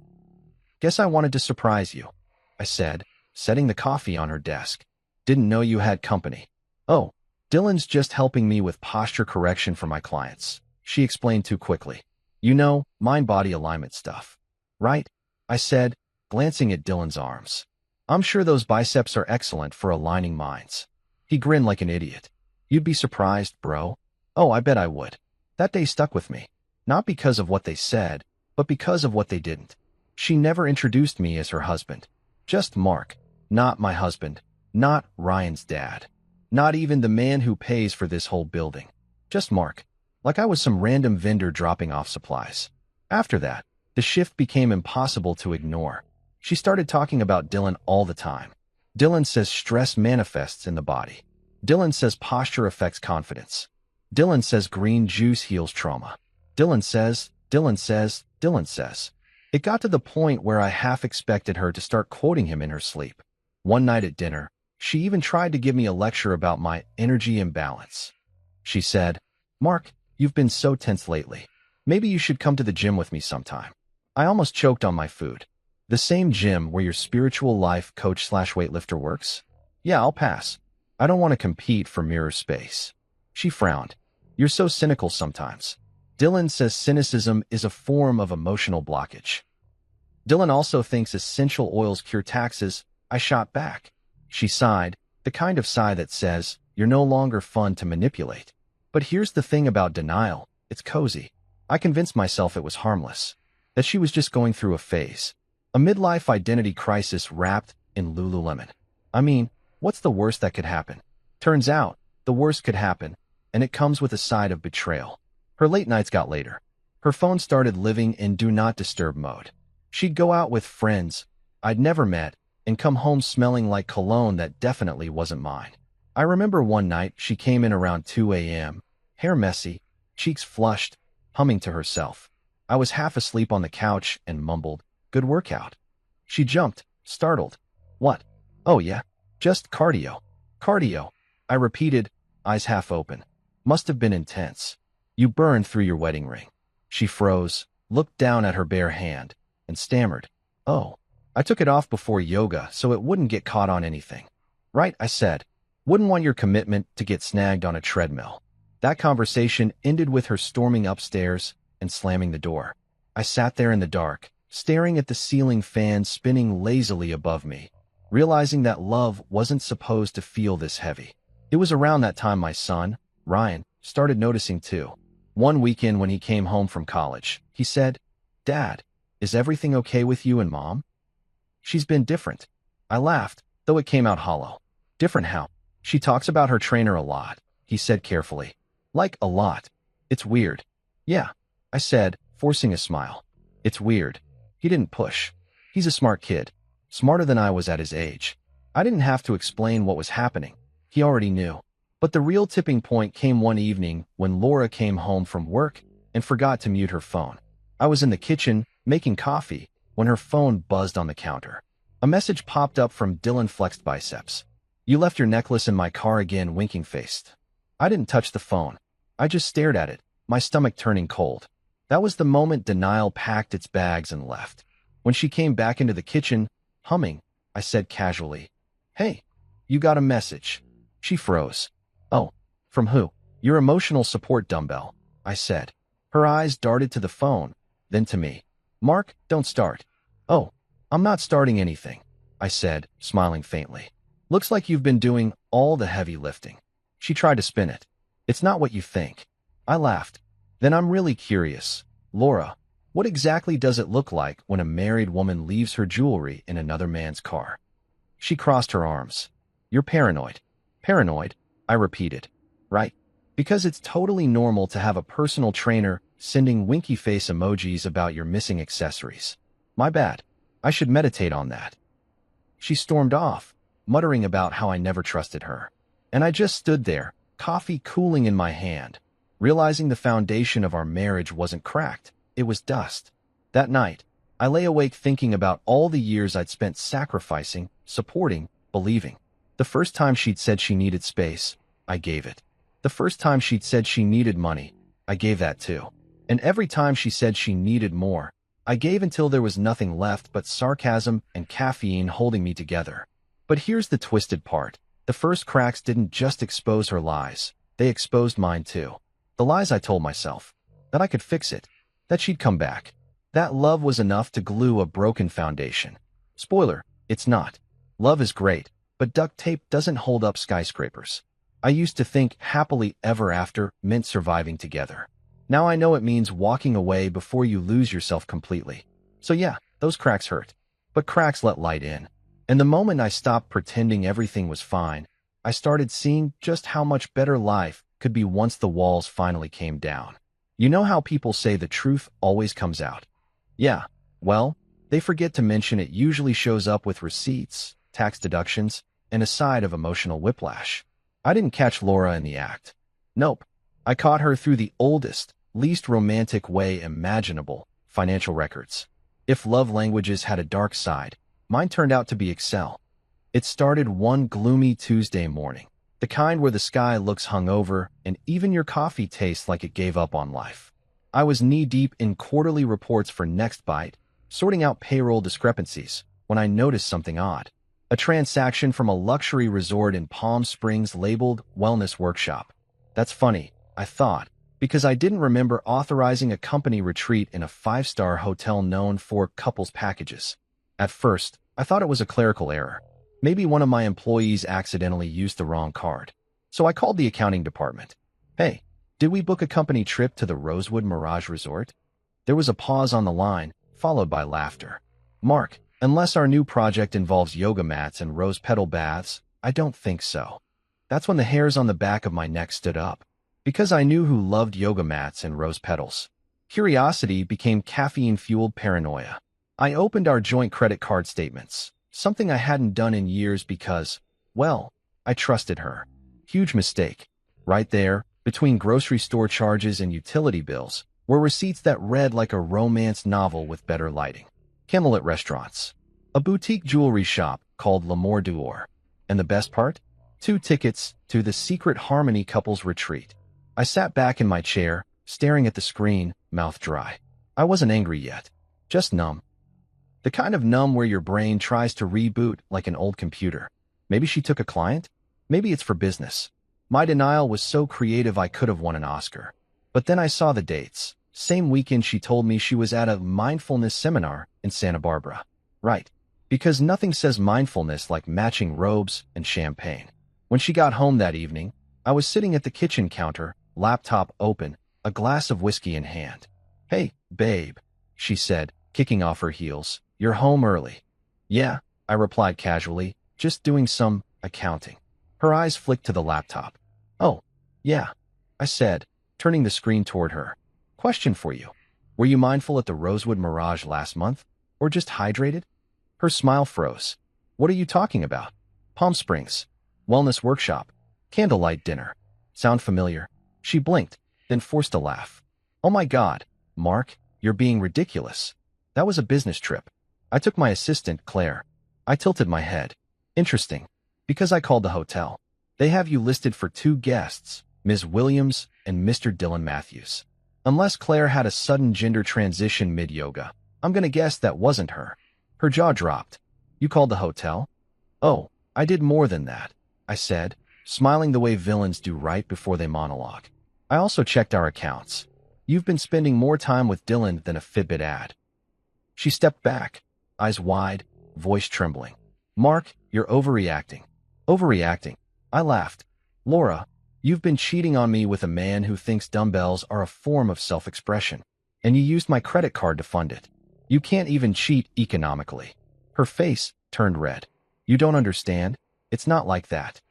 "Guess I wanted to surprise you," I said, setting the coffee on her desk. "Didn't know you had company." "Oh, Dylan's just helping me with posture correction for my clients," she explained too quickly. "You know, mind-body alignment stuff. Right?" I said, glancing at Dylan's arms. "I'm sure those biceps are excellent for aligning minds." He grinned like an idiot. "You'd be surprised, bro." Oh, I bet I would. That day stuck with me. Not because of what they said, but because of what they didn't. She never introduced me as her husband. Just Mark. Not my husband. Not Ryan's dad. Not even the man who pays for this whole building. Just Mark. Like I was some random vendor dropping off supplies. After that, the shift became impossible to ignore. She started talking about Dylan all the time. Dylan says stress manifests in the body. Dylan says posture affects confidence. Dylan says green juice heals trauma. Dylan says. It got to the point where I half expected her to start quoting him in her sleep. One night at dinner, she even tried to give me a lecture about my energy imbalance. She said, "Mark, you've been so tense lately. Maybe you should come to the gym with me sometime." I almost choked on my food. "The same gym where your spiritual life coach/weightlifter works?" "Yeah, I'll pass. I don't want to compete for mirror space." She frowned. "You're so cynical sometimes." Dylan says cynicism is a form of emotional blockage. Dylan also thinks essential oils cure taxes. I shot back. She sighed, the kind of sigh that says, "You're no longer fun to manipulate." But here's the thing about denial. It's cozy. I convinced myself it was harmless. That she was just going through a phase. A midlife identity crisis wrapped in Lululemon. I mean, what's the worst that could happen? Turns out, the worst could happen, and it comes with a side of betrayal. Her late nights got later. Her phone started living in do not disturb mode. She'd go out with friends I'd never met and come home smelling like cologne that definitely wasn't mine. I remember one night she came in around 2 a.m., hair messy, cheeks flushed, humming to herself. I was half asleep on the couch and mumbled, "Good workout." She jumped, startled. "What?" "Oh yeah, just cardio." "Cardio," I repeated, eyes half open. "Must have been intense. You burned through your wedding ring." She froze, looked down at her bare hand, and stammered, "Oh, I took it off before yoga so it wouldn't get caught on anything." "Right," I said. "Wouldn't want your commitment to get snagged on a treadmill." That conversation ended with her storming upstairs and slamming the door. I sat there in the dark, staring at the ceiling fan spinning lazily above me, realizing that love wasn't supposed to feel this heavy. It was around that time my son, Ryan, started noticing too. One weekend when he came home from college, he said, "Dad, is everything okay with you and Mom? She's been different." I laughed, though it came out hollow. "Different how?" "She talks about her trainer a lot," he said carefully. "Like a lot. It's weird." "Yeah," I said, forcing a smile. "It's weird." He didn't push. He's a smart kid. Smarter than I was at his age. I didn't have to explain what was happening. He already knew. But the real tipping point came one evening when Laura came home from work and forgot to mute her phone. I was in the kitchen, making coffee, when her phone buzzed on the counter. A message popped up from Dylan Flexed Biceps. "You left your necklace in my car again," winking-faced. I didn't touch the phone. I just stared at it, my stomach turning cold. That was the moment denial packed its bags and left. When she came back into the kitchen, humming, I said casually, "Hey, you got a message." She froze. "Oh, from who?" "Your emotional support dumbbell," I said. Her eyes darted to the phone, then to me. "Mark, don't start." "Oh, I'm not starting anything," I said, smiling faintly. "Looks like you've been doing all the heavy lifting." She tried to spin it. "It's not what you think." I laughed. "Then I'm really curious. Laura, what exactly does it look like when a married woman leaves her jewelry in another man's car?" She crossed her arms. "You're paranoid." "Paranoid?" I repeated. "Right. Because it's totally normal to have a personal trainer sending winky face emojis about your missing accessories. My bad. I should meditate on that." She stormed off, muttering about how I never trusted her. And I just stood there, coffee cooling in my hand, realizing the foundation of our marriage wasn't cracked, it was dust. That night, I lay awake thinking about all the years I'd spent sacrificing, supporting, believing. The first time she'd said she needed space, I gave it. The first time she'd said she needed money, I gave that too. And every time she said she needed more, I gave until there was nothing left but sarcasm and caffeine holding me together. But here's the twisted part. The first cracks didn't just expose her lies, they exposed mine too. The lies I told myself. That I could fix it. That she'd come back. That love was enough to glue a broken foundation. Spoiler, it's not. Love is great, but duct tape doesn't hold up skyscrapers. I used to think happily ever after meant surviving together. Now I know it means walking away before you lose yourself completely. So yeah, those cracks hurt. But cracks let light in. And the moment I stopped pretending everything was fine, I started seeing just how much better life could be once the walls finally came down. You know how people say the truth always comes out? Yeah, well, they forget to mention it usually shows up with receipts, tax deductions, and a side of emotional whiplash. I didn't catch Laura in the act. Nope. I caught her through the oldest, least romantic way imaginable, financial records. If love languages had a dark side, mine turned out to be Excel. It started one gloomy Tuesday morning, the kind where the sky looks hungover and even your coffee tastes like it gave up on life. I was knee-deep in quarterly reports for NextBite, sorting out payroll discrepancies, when I noticed something odd. A transaction from a luxury resort in Palm Springs labeled Wellness Workshop. That's funny, I thought, because I didn't remember authorizing a company retreat in a five-star hotel known for couples packages. At first, I thought it was a clerical error. Maybe one of my employees accidentally used the wrong card. So I called the accounting department. "Hey, did we book a company trip to the Rosewood Mirage Resort?" There was a pause on the line, followed by laughter. "Mark, unless our new project involves yoga mats and rose petal baths, I don't think so." That's when the hairs on the back of my neck stood up. Because I knew who loved yoga mats and rose petals. Curiosity became caffeine-fueled paranoia. I opened our joint credit card statements, something I hadn't done in years because, well, I trusted her. Huge mistake. Right there, between grocery store charges and utility bills, were receipts that read like a romance novel with better lighting. Camelot Restaurants. A boutique jewelry shop called L'Amour d'Or. And the best part? 2 tickets to the Secret Harmony couple's retreat. I sat back in my chair, staring at the screen, mouth dry. I wasn't angry yet. Just numb. The kind of numb where your brain tries to reboot like an old computer. Maybe she took a client? Maybe it's for business. My denial was so creative I could have won an Oscar. But then I saw the dates. Same weekend she told me she was at a mindfulness seminar in Santa Barbara. Right. Because nothing says mindfulness like matching robes and champagne. When she got home that evening, I was sitting at the kitchen counter, laptop open, a glass of whiskey in hand. "Hey, babe," she said, kicking off her heels. "You're home early." "Yeah," I replied casually, "just doing some accounting." Her eyes flicked to the laptop. "Oh, yeah," I said, turning the screen toward her. "Question for you. Were you mindful at the Rosewood Mirage last month? Or just hydrated?" Her smile froze. "What are you talking about?" "Palm Springs. Wellness workshop. Candlelight dinner. Sound familiar?" She blinked, then forced a laugh. "Oh my God, Mark, you're being ridiculous. That was a business trip. I took my assistant, Claire." I tilted my head. "Interesting. Because I called the hotel. They have you listed for 2 guests, Ms. Williams and Mr. Dylan Matthews. Unless Claire had a sudden gender transition mid-yoga, I'm gonna guess that wasn't her." Her jaw dropped. "You called the hotel?" "Oh, I did more than that," I said, smiling the way villains do right before they monologue. "I also checked our accounts. You've been spending more time with Dylan than a Fitbit ad." She stepped back, eyes wide, voice trembling. "Mark, you're overreacting." "Overreacting?" I laughed. "Laura, you've been cheating on me with a man who thinks dumbbells are a form of self-expression, and you used my credit card to fund it. You can't even cheat economically." Her face turned red. "You don't understand? It's not like that."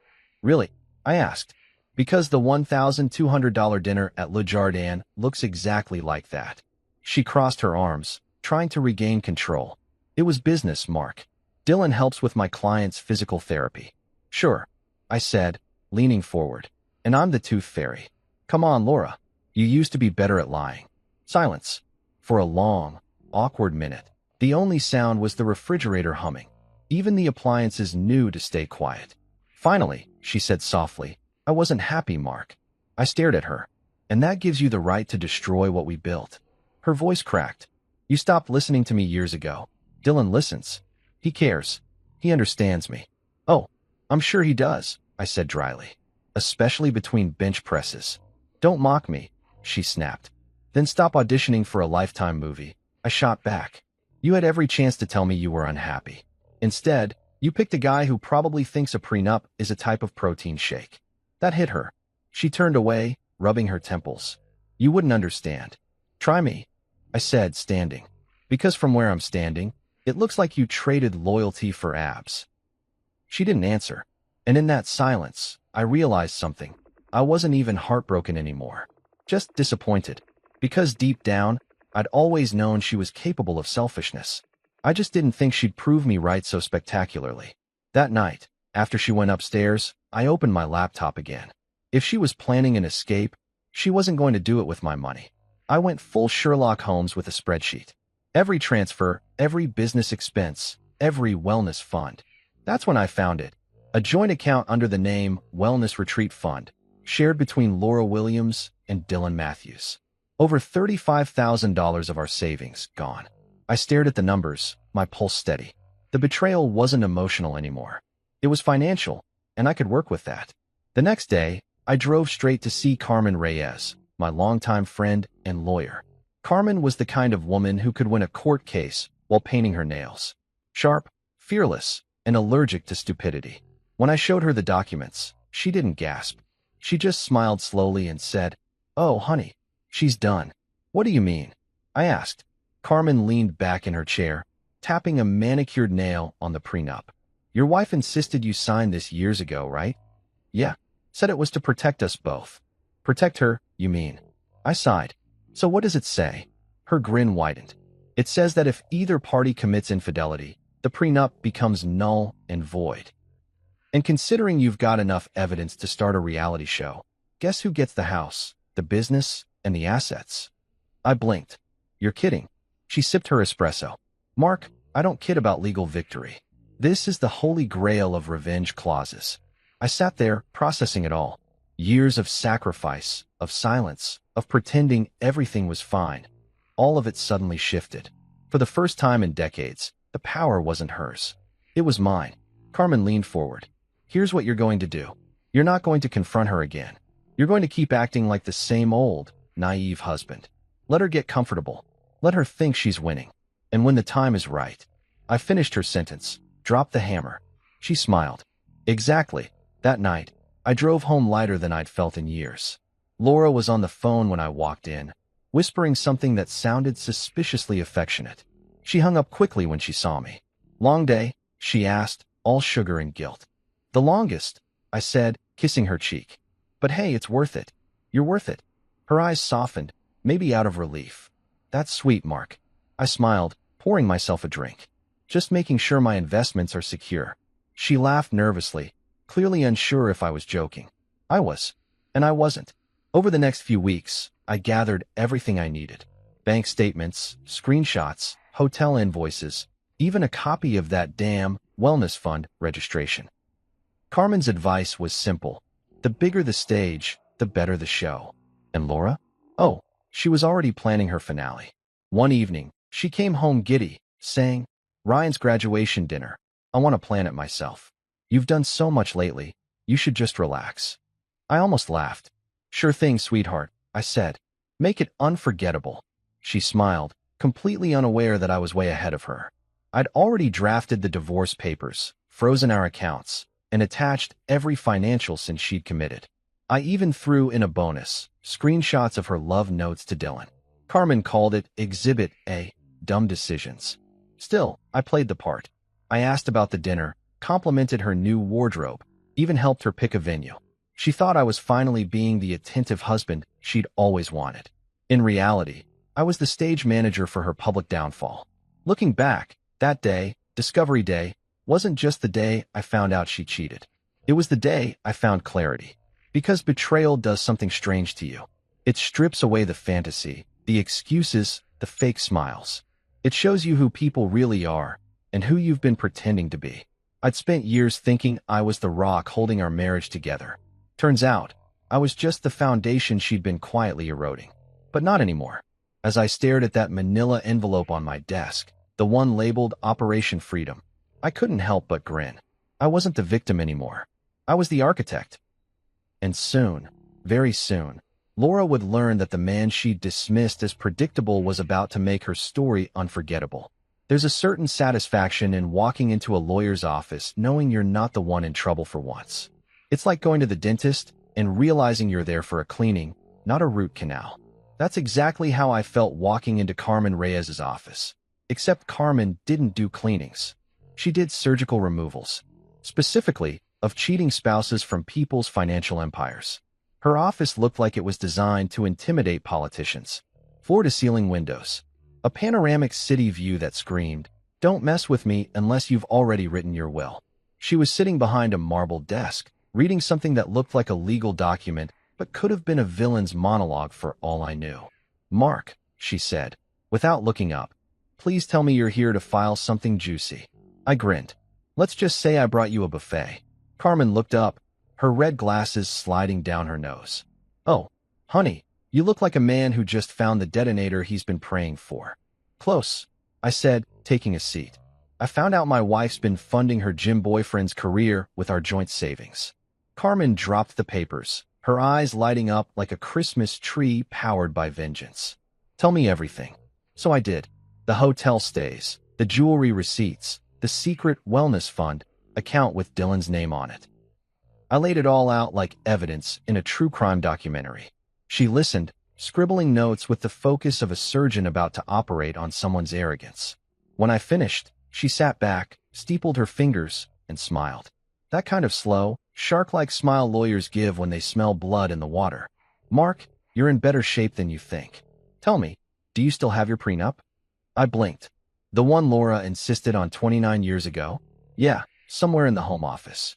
"Really?" I asked. "Because the $1,200 dinner at Le Jardin looks exactly like that." She crossed her arms, trying to regain control. "It was business, Mark. Dylan helps with my client's physical therapy." "Sure," I said, leaning forward. "And I'm the tooth fairy." "Come on, Laura. You used to be better at lying." Silence. For a long, awkward minute. The only sound was the refrigerator humming. Even the appliances knew to stay quiet. "Finally," she said softly, "I wasn't happy, Mark." I stared at her. "And that gives you the right to destroy what we built." Her voice cracked. "You stopped listening to me years ago. Dylan listens. He cares. He understands me." "Oh, I'm sure he does," I said dryly. "Especially between bench presses." "Don't mock me," she snapped. "Then stop auditioning for a Lifetime movie." I shot back. "You had every chance to tell me you were unhappy. Instead, you picked a guy who probably thinks a prenup is a type of protein shake." That hit her. She turned away, rubbing her temples. "You wouldn't understand." "Try me," I said, standing. "Because from where I'm standing, it looks like you traded loyalty for abs." She didn't answer. And in that silence, I realized something. I wasn't even heartbroken anymore. Just disappointed. Because deep down, I'd always known she was capable of selfishness. I just didn't think she'd prove me right so spectacularly. That night, after she went upstairs, I opened my laptop again. If she was planning an escape, she wasn't going to do it with my money. I went full Sherlock Holmes with a spreadsheet. Every transfer, every business expense, every wellness fund. That's when I found it. A joint account under the name Wellness Retreat Fund, shared between Laura Williams and Dylan Matthews. Over $35,000 of our savings gone. I stared at the numbers, my pulse steady. The betrayal wasn't emotional anymore. It was financial, and I could work with that. The next day, I drove straight to see Carmen Reyes, my longtime friend and lawyer. Carmen was the kind of woman who could win a court case while painting her nails. Sharp, fearless, and allergic to stupidity. When I showed her the documents, she didn't gasp. She just smiled slowly and said, "Oh, honey, she's done." "What do you mean?" I asked. Carmen leaned back in her chair, tapping a manicured nail on the prenup. "Your wife insisted you sign this years ago, right?" "Yeah. Said it was to protect us both." "Protect her, you mean?" I sighed. "So what does it say?" Her grin widened. "It says that if either party commits infidelity, the prenup becomes null and void. And considering you've got enough evidence to start a reality show, guess who gets the house, the business, and the assets? I blinked. You're kidding. She sipped her espresso. Mark, I don't kid about legal victory. This is the holy grail of revenge clauses. I sat there, processing it all. Years of sacrifice, of silence, of pretending everything was fine. All of it suddenly shifted. For the first time in decades, the power wasn't hers. It was mine. Carmen leaned forward. Here's what you're going to do. You're not going to confront her again. You're going to keep acting like the same old, naive husband. Let her get comfortable. Let her think she's winning. And when the time is right. I finished her sentence. Drop the hammer. She smiled. Exactly. That night, I drove home lighter than I'd felt in years. Laura was on the phone when I walked in, whispering something that sounded suspiciously affectionate. She hung up quickly when she saw me. Long day? She asked, all sugar and guilt. The longest, I said, kissing her cheek. But hey, it's worth it. You're worth it. Her eyes softened, maybe out of relief. That's sweet, Mark. I smiled, pouring myself a drink. Just making sure my investments are secure. She laughed nervously, clearly unsure if I was joking. I was. And I wasn't. Over the next few weeks, I gathered everything I needed. Bank statements, screenshots, hotel invoices, even a copy of that damn wellness fund registration. Carmen's advice was simple. The bigger the stage, the better the show. And Laura? Oh, she was already planning her finale. One evening, she came home giddy, saying, Ryan's graduation dinner. I want to plan it myself. You've done so much lately. You should just relax. I almost laughed. Sure thing, sweetheart, I said. Make it unforgettable. She smiled, completely unaware that I was way ahead of her. I'd already drafted the divorce papers, frozen our accounts, and attached every financial since she'd committed. I even threw in a bonus, screenshots of her love notes to Dylan. Carmen called it Exhibit A, Dumb Decisions. Still, I played the part. I asked about the dinner, complimented her new wardrobe, even helped her pick a venue. She thought I was finally being the attentive husband she'd always wanted. In reality, I was the stage manager for her public downfall. Looking back, that day, Discovery Day, wasn't just the day I found out she cheated. It was the day I found clarity. Because betrayal does something strange to you. It strips away the fantasy, the excuses, the fake smiles. It shows you who people really are and who you've been pretending to be. I'd spent years thinking I was the rock holding our marriage together. Turns out, I was just the foundation she'd been quietly eroding. But not anymore. As I stared at that manila envelope on my desk, the one labeled Operation Freedom, I couldn't help but grin. I wasn't the victim anymore. I was the architect. And soon, very soon, Laura would learn that the man she'd dismissed as predictable was about to make her story unforgettable. There's a certain satisfaction in walking into a lawyer's office knowing you're not the one in trouble for once. It's like going to the dentist and realizing you're there for a cleaning, not a root canal. That's exactly how I felt walking into Carmen Reyes's office. Except Carmen didn't do cleanings. She did surgical removals. Specifically, of cheating spouses from people's financial empires. Her office looked like it was designed to intimidate politicians. Floor-to-ceiling windows. A panoramic city view that screamed, "Don't mess with me unless you've already written your will." She was sitting behind a marble desk, reading something that looked like a legal document, but could have been a villain's monologue for all I knew. "Mark," she said, without looking up, "please tell me you're here to file something juicy." I grinned. "Let's just say I brought you a buffet." Carmen looked up, her red glasses sliding down her nose. "Oh, honey, you look like a man who just found the detonator he's been praying for." "Close," I said, taking a seat. "I found out my wife's been funding her gym boyfriend's career with our joint savings." Carmen dropped the papers, her eyes lighting up like a Christmas tree powered by vengeance. "Tell me everything." So I did. The hotel stays, the jewelry receipts, the secret wellness fund account with Dylan's name on it. I laid it all out like evidence in a true crime documentary. She listened, scribbling notes with the focus of a surgeon about to operate on someone's arrogance. When I finished, she sat back, steepled her fingers, and smiled. That kind of slow, shark-like smile lawyers give when they smell blood in the water. "Mark, you're in better shape than you think. Tell me, do you still have your prenup?" I blinked. The one Laura insisted on 29 years ago? Yeah, somewhere in the home office.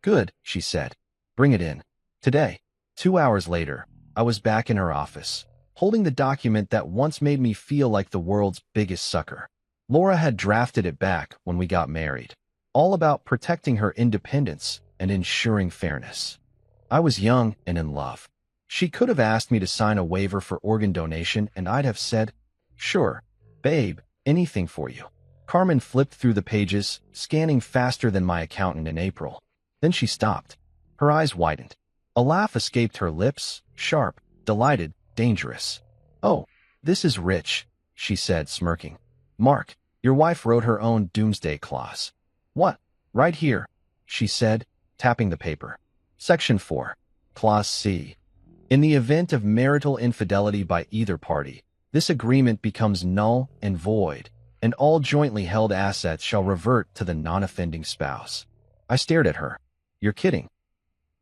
Good, she said. Bring it in. Today. 2 hours later, I was back in her office, holding the document that once made me feel like the world's biggest sucker. Laura had drafted it back when we got married, all about protecting her independence and ensuring fairness. I was young and in love. She could have asked me to sign a waiver for organ donation, and I'd have said, "Sure, babe, anything for you." Carmen flipped through the pages, scanning faster than my accountant in April. Then she stopped. Her eyes widened. A laugh escaped her lips, sharp, delighted, dangerous. "Oh, this is rich," she said, smirking. "Mark, your wife wrote her own doomsday clause." "What? Right here," she said, tapping the paper. Section 4. Clause C. In the event of marital infidelity by either party, this agreement becomes null and void, and all jointly held assets shall revert to the non-offending spouse. I stared at her. "You're kidding."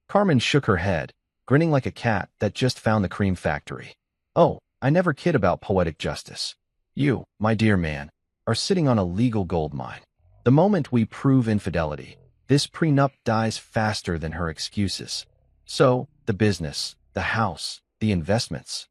Carmen shook her head, grinning like a cat that just found the cream factory. "Oh, I never kid about poetic justice. You, my dear man, are sitting on a legal goldmine. The moment we prove infidelity, this prenup dies faster than her excuses. So, the business, the house, the investments.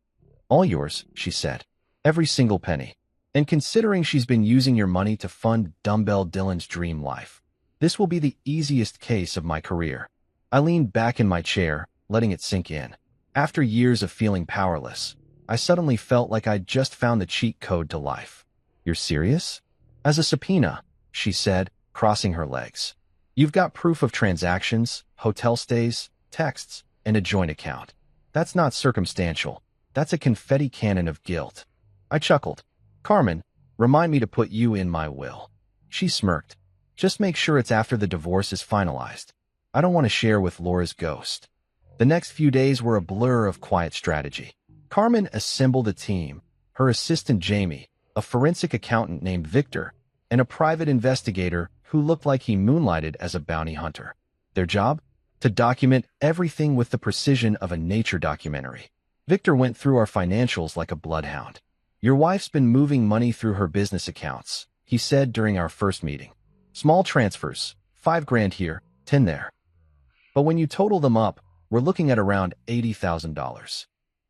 All yours," she said. "Every single penny. And considering she's been using your money to fund Dumbbell Dylan's dream life, this will be the easiest case of my career." I leaned back in my chair, letting it sink in. After years of feeling powerless, I suddenly felt like I'd just found the cheat code to life. "You're serious?" "As a subpoena," she said, crossing her legs. "You've got proof of transactions, hotel stays, texts, and a joint account. That's not circumstantial. That's a confetti cannon of guilt." I chuckled. "Carmen, remind me to put you in my will." She smirked. "Just make sure it's after the divorce is finalized. I don't want to share with Laura's ghost." The next few days were a blur of quiet strategy. Carmen assembled a team, her assistant Jamie, a forensic accountant named Victor, and a private investigator who looked like he moonlighted as a bounty hunter. Their job? To document everything with the precision of a nature documentary. Victor went through our financials like a bloodhound. "Your wife's been moving money through her business accounts," he said during our first meeting. "Small transfers, 5 grand here, 10 there. But when you total them up, we're looking at around $80,000.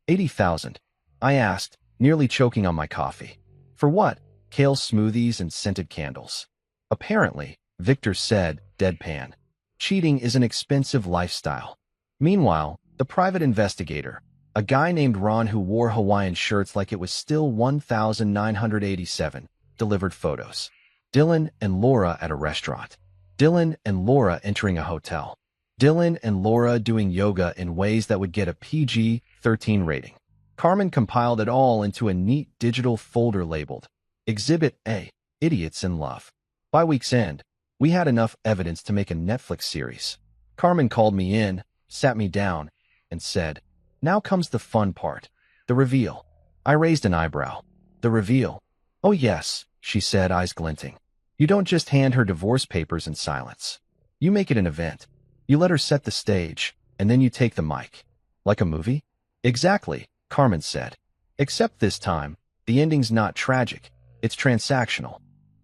$80,000, I asked, nearly choking on my coffee. "For what?" "Kale smoothies and scented candles." "Apparently," Victor said, deadpan. "Cheating is an expensive lifestyle." Meanwhile, the private investigator, a guy named Ron who wore Hawaiian shirts like it was still 1987, delivered photos. Dylan and Laura at a restaurant. Dylan and Laura entering a hotel. Dylan and Laura doing yoga in ways that would get a PG-13 rating. Carmen compiled it all into a neat digital folder labeled Exhibit A, Idiots in Love. By week's end, we had enough evidence to make a Netflix series. Carmen called me in, sat me down, and said, "Now comes the fun part, the reveal." I raised an eyebrow. "The reveal?" "Oh yes," she said, eyes glinting. "You don't just hand her divorce papers in silence. You make it an event. You let her set the stage, and then you take the mic. Like a movie?" "Exactly," Carmen said. "Except this time, the ending's not tragic. It's transactional."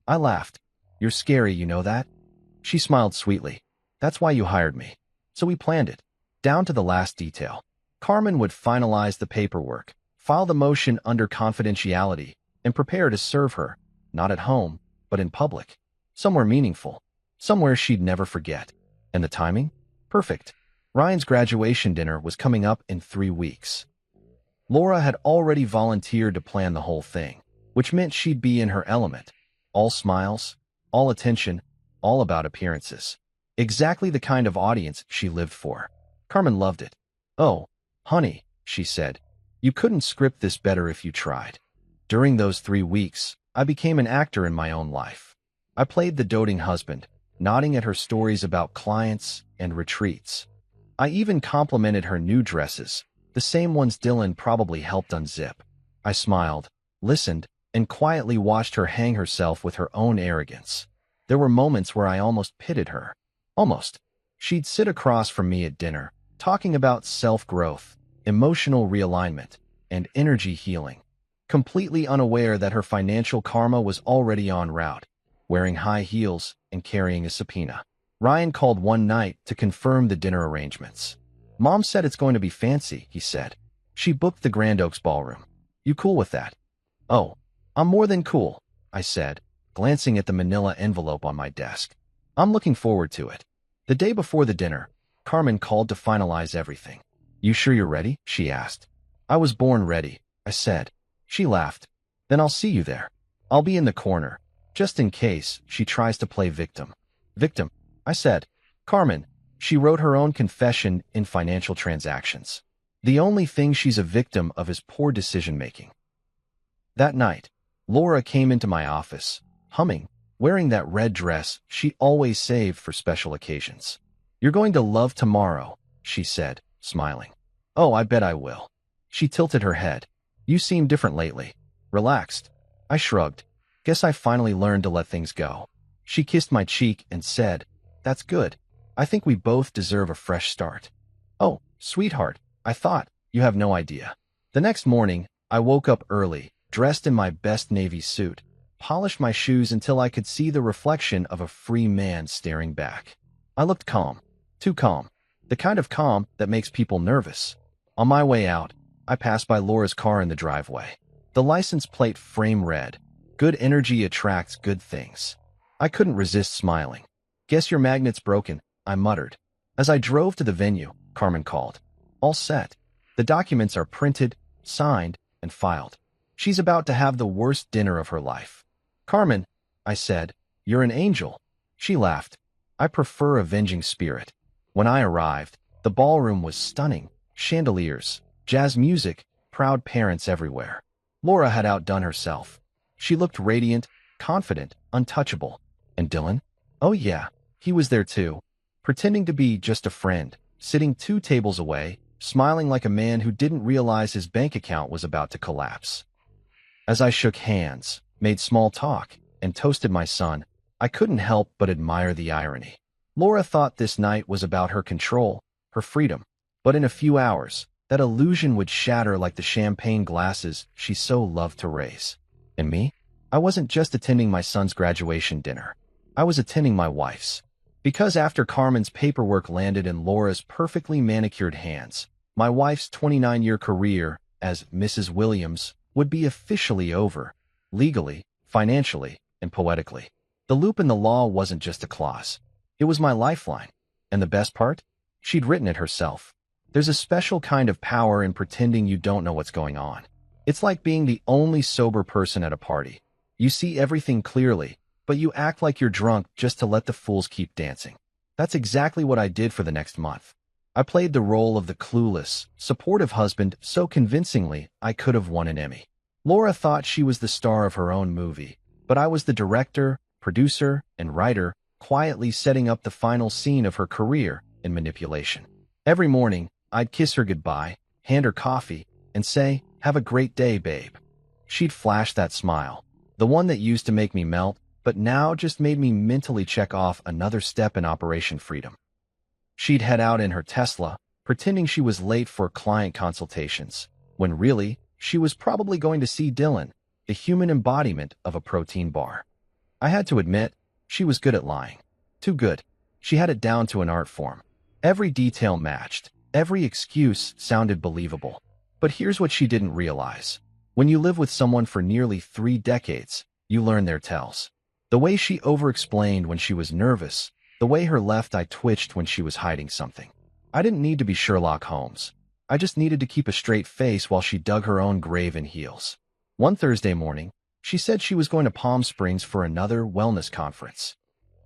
I laughed. "You're scary, you know that?" She smiled sweetly. "That's why you hired me." So we planned it, down to the last detail. Carmen would finalize the paperwork, file the motion under confidentiality, and prepare to serve her, not at home, but in public. Somewhere meaningful. Somewhere she'd never forget. And the timing? Perfect. Ryan's graduation dinner was coming up in 3 weeks. Laura had already volunteered to plan the whole thing, which meant she'd be in her element. All smiles, all attention, all about appearances. Exactly the kind of audience she lived for. Carmen loved it. "Oh, honey," she said, "you couldn't script this better if you tried." During those 3 weeks, I became an actor in my own life. I played the doting husband, nodding at her stories about clients and retreats. I even complimented her new dresses, the same ones Dylan probably helped unzip. I smiled, listened, and quietly watched her hang herself with her own arrogance. There were moments where I almost pitied her. Almost. She'd sit across from me at dinner, talking about self-growth, emotional realignment, and energy healing. completely unaware that her financial karma was already en route, wearing high heels and carrying a subpoena. Ryan called one night to confirm the dinner arrangements. Mom said it's going to be fancy, he said. She booked the Grand Oaks Ballroom. You cool with that? Oh, I'm more than cool, I said, glancing at the manila envelope on my desk. I'm looking forward to it. The day before the dinner, Carmen called to finalize everything. You sure you're ready? She asked. I was born ready, I said. She laughed. Then I'll see you there. I'll be in the corner, just in case she tries to play victim. Victim, I said. Carmen, she wrote her own confession in financial transactions. The only thing she's a victim of is poor decision-making. That night, Laura came into my office, humming, wearing that red dress she always saved for special occasions. You're going to love tomorrow, she said, smiling. Oh, I bet I will. She tilted her head. You seem different lately. Relaxed. I shrugged. Guess I finally learned to let things go. She kissed my cheek and said, That's good. I think we both deserve a fresh start. Oh, sweetheart, I thought. You have no idea. The next morning, I woke up early, dressed in my best navy suit, polished my shoes until I could see the reflection of a free man staring back. I looked calm. Too calm. The kind of calm that makes people nervous. On my way out, I passed by Laura's car in the driveway. The license plate frame read, Good energy attracts good things. I couldn't resist smiling. Guess your magnet's broken, I muttered. As I drove to the venue, Carmen called. All set. The documents are printed, signed, and filed. She's about to have the worst dinner of her life. Carmen, I said, you're an angel. She laughed. I prefer avenging spirit. When I arrived, the ballroom was stunning. Chandeliers, jazz music, proud parents everywhere. Laura had outdone herself. She looked radiant, confident, untouchable. And Dylan? Oh yeah, he was there too, pretending to be just a friend, sitting 2 tables away, smiling like a man who didn't realize his bank account was about to collapse. As I shook hands, made small talk, and toasted my son, I couldn't help but admire the irony. Laura thought this night was about her control, her freedom, but in a few hours, that illusion would shatter like the champagne glasses she so loved to raise. And me? I wasn't just attending my son's graduation dinner. I was attending my wife's. Because after Carmen's paperwork landed in Laura's perfectly manicured hands, my wife's 29-year career as Mrs. Williams would be officially over, legally, financially, and poetically. The loop in the law wasn't just a clause. It was my lifeline. And the best part? She'd written it herself. There's a special kind of power in pretending you don't know what's going on. It's like being the only sober person at a party. You see everything clearly, but you act like you're drunk just to let the fools keep dancing. That's exactly what I did for the next month. I played the role of the clueless, supportive husband so convincingly I could have won an Emmy. Laura thought she was the star of her own movie, but I was the director, producer, and writer, quietly setting up the final scene of her career in manipulation. Every morning, I'd kiss her goodbye, hand her coffee, and say, "Have a great day, babe." She'd flash that smile, the one that used to make me melt, but now just made me mentally check off another step in Operation Freedom. She'd head out in her Tesla, pretending she was late for client consultations, when really, she was probably going to see Dylan, the human embodiment of a protein bar. I had to admit, she was good at lying. Too good. She had it down to an art form. Every detail matched. Every excuse sounded believable. But here's what she didn't realize. When you live with someone for nearly 3 decades, you learn their tells. The way she over-explained when she was nervous, the way her left eye twitched when she was hiding something. I didn't need to be Sherlock Holmes. I just needed to keep a straight face while she dug her own grave in heels. One Thursday morning, she said she was going to Palm Springs for another wellness conference.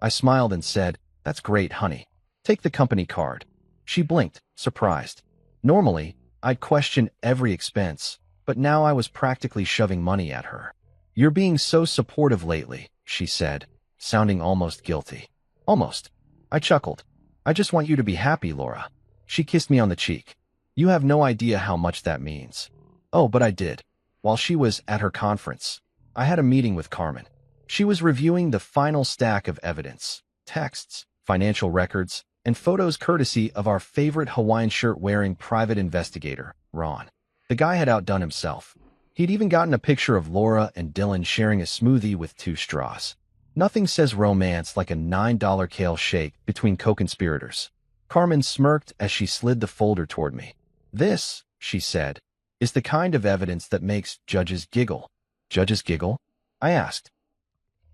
I smiled and said, "That's great, honey. Take the company card." She blinked, surprised. Normally, I'd question every expense, but now I was practically shoving money at her. "You're being so supportive lately," she said, sounding almost guilty. Almost. I chuckled. "I just want you to be happy, Laura." She kissed me on the cheek. "You have no idea how much that means." Oh, but I did. While she was at her conference, I had a meeting with Carmen. She was reviewing the final stack of evidence, texts, financial records, and photos courtesy of our favorite Hawaiian shirt-wearing private investigator, Ron. The guy had outdone himself. He'd even gotten a picture of Laura and Dylan sharing a smoothie with 2 straws. Nothing says romance like a $9 kale shake between co-conspirators. Carmen smirked as she slid the folder toward me. This, she said, is the kind of evidence that makes judges giggle. Judges giggle? I asked.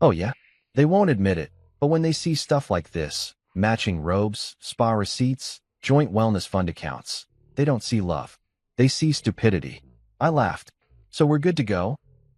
Oh yeah? They won't admit it, but when they see stuff like this, matching robes, spa receipts, joint wellness fund accounts, they don't see love. They see stupidity. I laughed. So we're good to go?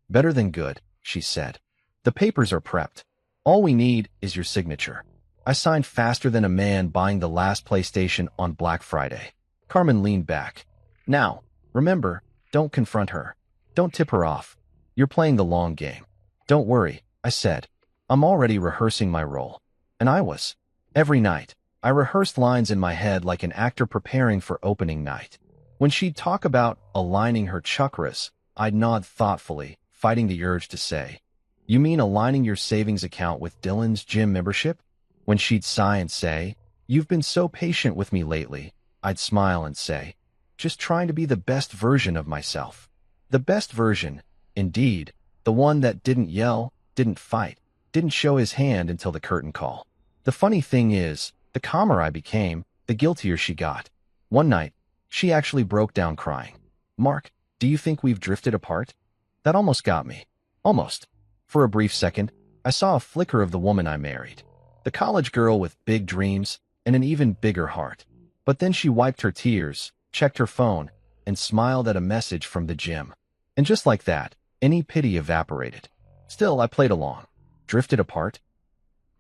Better than good, she said. The papers are prepped. All we need is your signature. I signed faster than a man buying the last PlayStation on Black Friday. Carmen leaned back. Now, remember, don't confront her. Don't tip her off. You're playing the long game. Don't worry, I said. I'm already rehearsing my role. And I was. Every night, I rehearsed lines in my head like an actor preparing for opening night. When she'd talk about aligning her chakras, I'd nod thoughtfully, fighting the urge to say, You mean aligning your savings account with Dylan's gym membership? When she'd sigh and say, You've been so patient with me lately, I'd smile and say, Just trying to be the best version of myself. The best version, indeed, the one that didn't yell, didn't fight, didn't show his hand until the curtain call. The funny thing is, the calmer I became, the guiltier she got. One night, she actually broke down crying. Mark, do you think we've drifted apart? That almost got me. Almost. For a brief second, I saw a flicker of the woman I married. The college girl with big dreams and an even bigger heart. But then she wiped her tears, checked her phone, and smiled at a message from the gym. And just like that, any pity evaporated. Still, I played along. Drifted apart?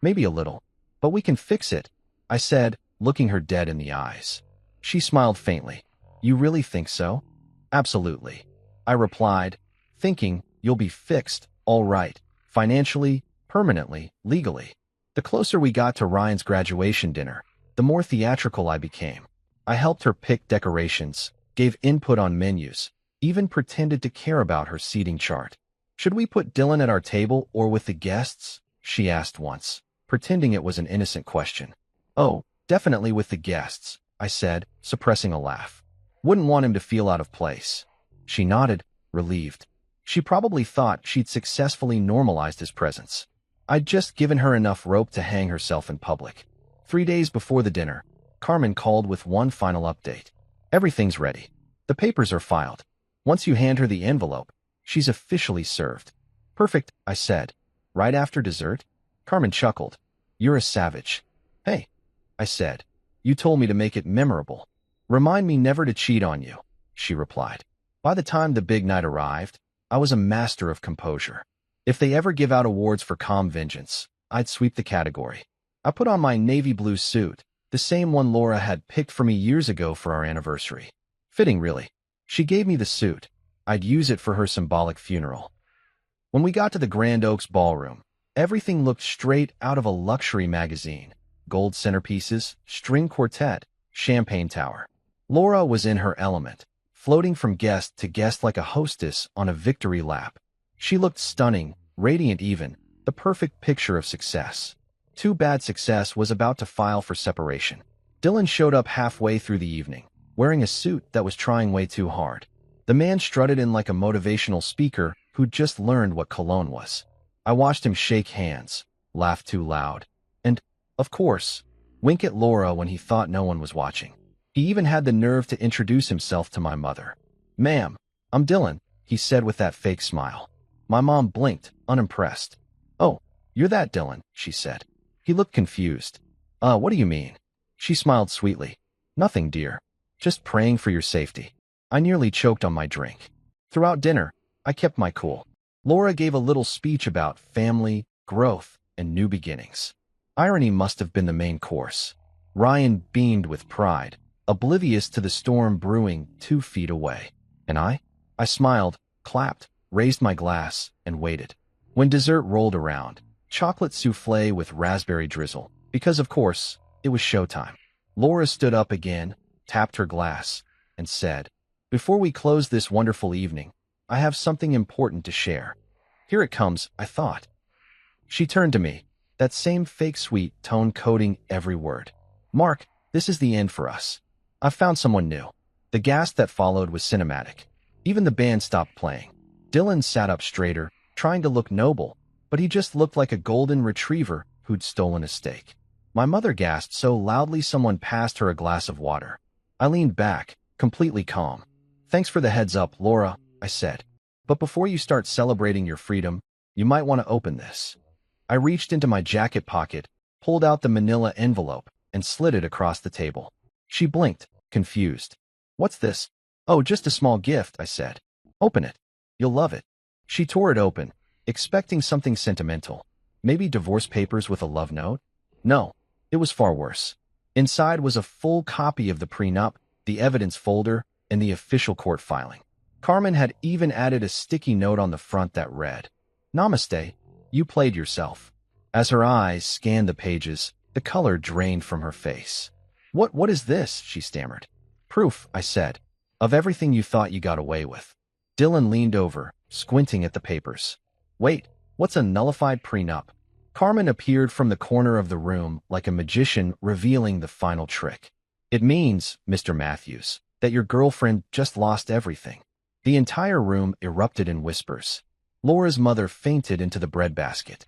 Maybe a little. But we can fix it, I said, looking her dead in the eyes. She smiled faintly. You really think so? Absolutely. I replied, thinking, you'll be fixed, all right, financially, permanently, legally. The closer we got to Ryan's graduation dinner, the more theatrical I became. I helped her pick decorations, gave input on menus, even pretended to care about her seating chart. Should we put Dylan at our table or with the guests? She asked once, pretending it was an innocent question. Oh, definitely with the guests, I said, suppressing a laugh. Wouldn't want him to feel out of place. She nodded, relieved. She probably thought she'd successfully normalized his presence. I'd just given her enough rope to hang herself in public. 3 days before the dinner, Carmen called with one final update. Everything's ready. The papers are filed. Once you hand her the envelope, she's officially served. Perfect, I said. Right after dessert? Carmen chuckled. You're a savage. Hey, I said. You told me to make it memorable. Remind me never to cheat on you, she replied. By the time the big night arrived, I was a master of composure. If they ever give out awards for calm vengeance, I'd sweep the category. I put on my navy blue suit, the same one Laura had picked for me years ago for our anniversary. Fitting, really. She gave me the suit. I'd use it for her symbolic funeral. When we got to the Grand Oaks ballroom, everything looked straight out of a luxury magazine. Gold centerpieces, string quartet, champagne tower. Laura was in her element, floating from guest to guest like a hostess on a victory lap. She looked stunning, radiant even, the perfect picture of success. Too bad success was about to file for separation. Dylan showed up halfway through the evening, wearing a suit that was trying way too hard. The man strutted in like a motivational speaker who'd just learned what cologne was. I watched him shake hands, laugh too loud, and, of course, wink at Laura when he thought no one was watching. He even had the nerve to introduce himself to my mother. Ma'am, I'm Dylan, he said with that fake smile. My mom blinked, unimpressed. Oh, you're that Dylan, she said. He looked confused. What do you mean? She smiled sweetly. Nothing, dear. Just praying for your safety. I nearly choked on my drink. Throughout dinner, I kept my cool. Laura gave a little speech about family, growth, and new beginnings. Irony must have been the main course. Ryan beamed with pride, oblivious to the storm brewing 2 feet away. And I smiled, clapped, raised my glass, and waited. When dessert rolled around, chocolate souffle with raspberry drizzle, because of course, it was showtime. Laura stood up again, tapped her glass, and said, Before we close this wonderful evening, I have something important to share. Here it comes, I thought. She turned to me, that same fake sweet tone coding every word. Mark, this is the end for us. I've found someone new. The gasp that followed was cinematic. Even the band stopped playing. Dylan sat up straighter, trying to look noble, but he just looked like a golden retriever who'd stolen a steak. My mother gasped so loudly someone passed her a glass of water. I leaned back, completely calm. "Thanks for the heads up, Laura," I said. "But before you start celebrating your freedom, you might want to open this." I reached into my jacket pocket, pulled out the manila envelope, and slid it across the table. She blinked, confused. "What's this?" "Oh, just a small gift," I said. "Open it. You'll love it." She tore it open, expecting something sentimental. Maybe divorce papers with a love note? No, it was far worse. Inside was a full copy of the prenup, the evidence folder, and the official court filing. Carmen had even added a sticky note on the front that read, "Namaste, you played yourself." As her eyes scanned the pages, the color drained from her face. What is this?" she stammered. "Proof," I said, "of everything you thought you got away with." Dylan leaned over, squinting at the papers. "Wait, what's a nullified prenup?" Carmen appeared from the corner of the room like a magician revealing the final trick. "It means, Mr. Matthews, that your girlfriend just lost everything." The entire room erupted in whispers. Laura's mother fainted into the breadbasket.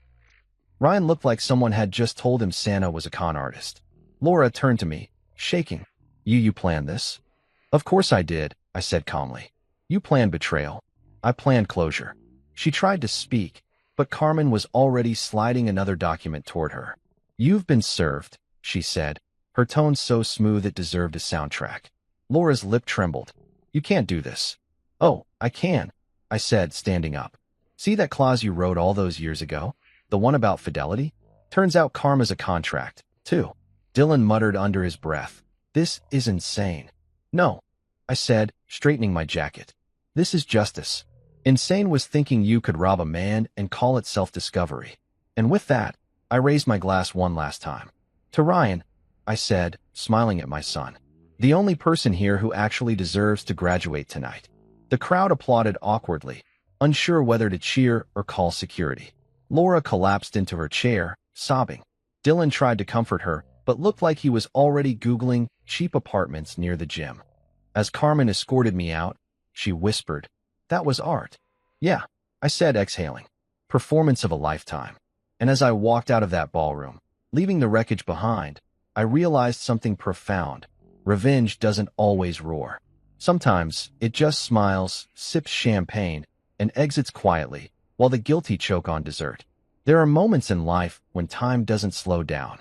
Ryan looked like someone had just told him Santa was a con artist. Laura turned to me, shaking. You planned this?" "Of course I did," I said calmly. "You planned betrayal. I planned closure." She tried to speak, but Carmen was already sliding another document toward her. "You've been served," she said, her tone so smooth it deserved a soundtrack. Laura's lip trembled. "You can't do this." "Oh, I can," I said, standing up. "See that clause you wrote all those years ago? The one about fidelity? Turns out karma's a contract, too." Dylan muttered under his breath. "This is insane." "No," I said, straightening my jacket. "This is justice. Insane was thinking you could rob a man and call it self-discovery." And with that, I raised my glass one last time. "To Ryan," I said, smiling at my son. "The only person here who actually deserves to graduate tonight." The crowd applauded awkwardly, unsure whether to cheer or call security. Laura collapsed into her chair, sobbing. Dylan tried to comfort her, but looked like he was already Googling cheap apartments near the gym. As Carmen escorted me out, she whispered, "That was art." "Yeah," I said, exhaling. "Performance of a lifetime." And as I walked out of that ballroom, leaving the wreckage behind, I realized something profound. Revenge doesn't always roar. Sometimes it just smiles, sips champagne, and exits quietly, while the guilty choke on dessert. There are moments in life when time doesn't slow down.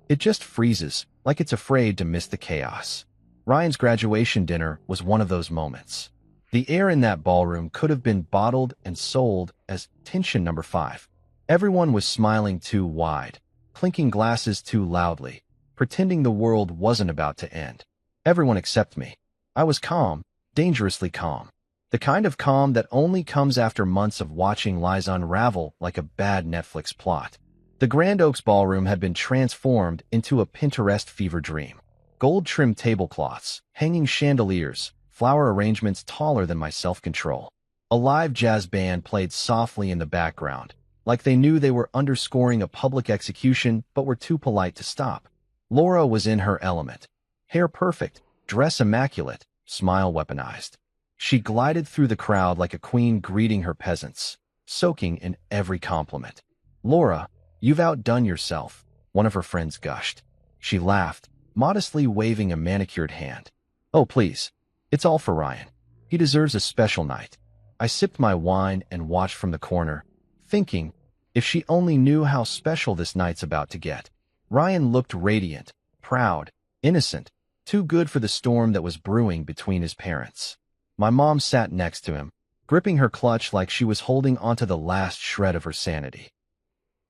It just freezes, like it's afraid to miss the chaos. Ryan's graduation dinner was one of those moments. The air in that ballroom could have been bottled and sold as tension number 5. Everyone was smiling too wide, clinking glasses too loudly, pretending the world wasn't about to end. Everyone except me. I was calm, dangerously calm. The kind of calm that only comes after months of watching lies unravel like a bad Netflix plot. The Grand Oaks Ballroom had been transformed into a Pinterest fever dream. Gold-trimmed tablecloths, hanging chandeliers, flower arrangements taller than my self-control. A live jazz band played softly in the background, like they knew they were underscoring a public execution but were too polite to stop. Laura was in her element. Hair perfect, dress immaculate, smile weaponized. She glided through the crowd like a queen greeting her peasants, soaking in every compliment. "Laura, you've outdone yourself," one of her friends gushed. She laughed, modestly waving a manicured hand. "Oh, please. It's all for Ryan. He deserves a special night." I sipped my wine and watched from the corner, thinking, if she only knew how special this night's about to get. Ryan looked radiant, proud, innocent, too good for the storm that was brewing between his parents. My mom sat next to him, gripping her clutch like she was holding onto the last shred of her sanity.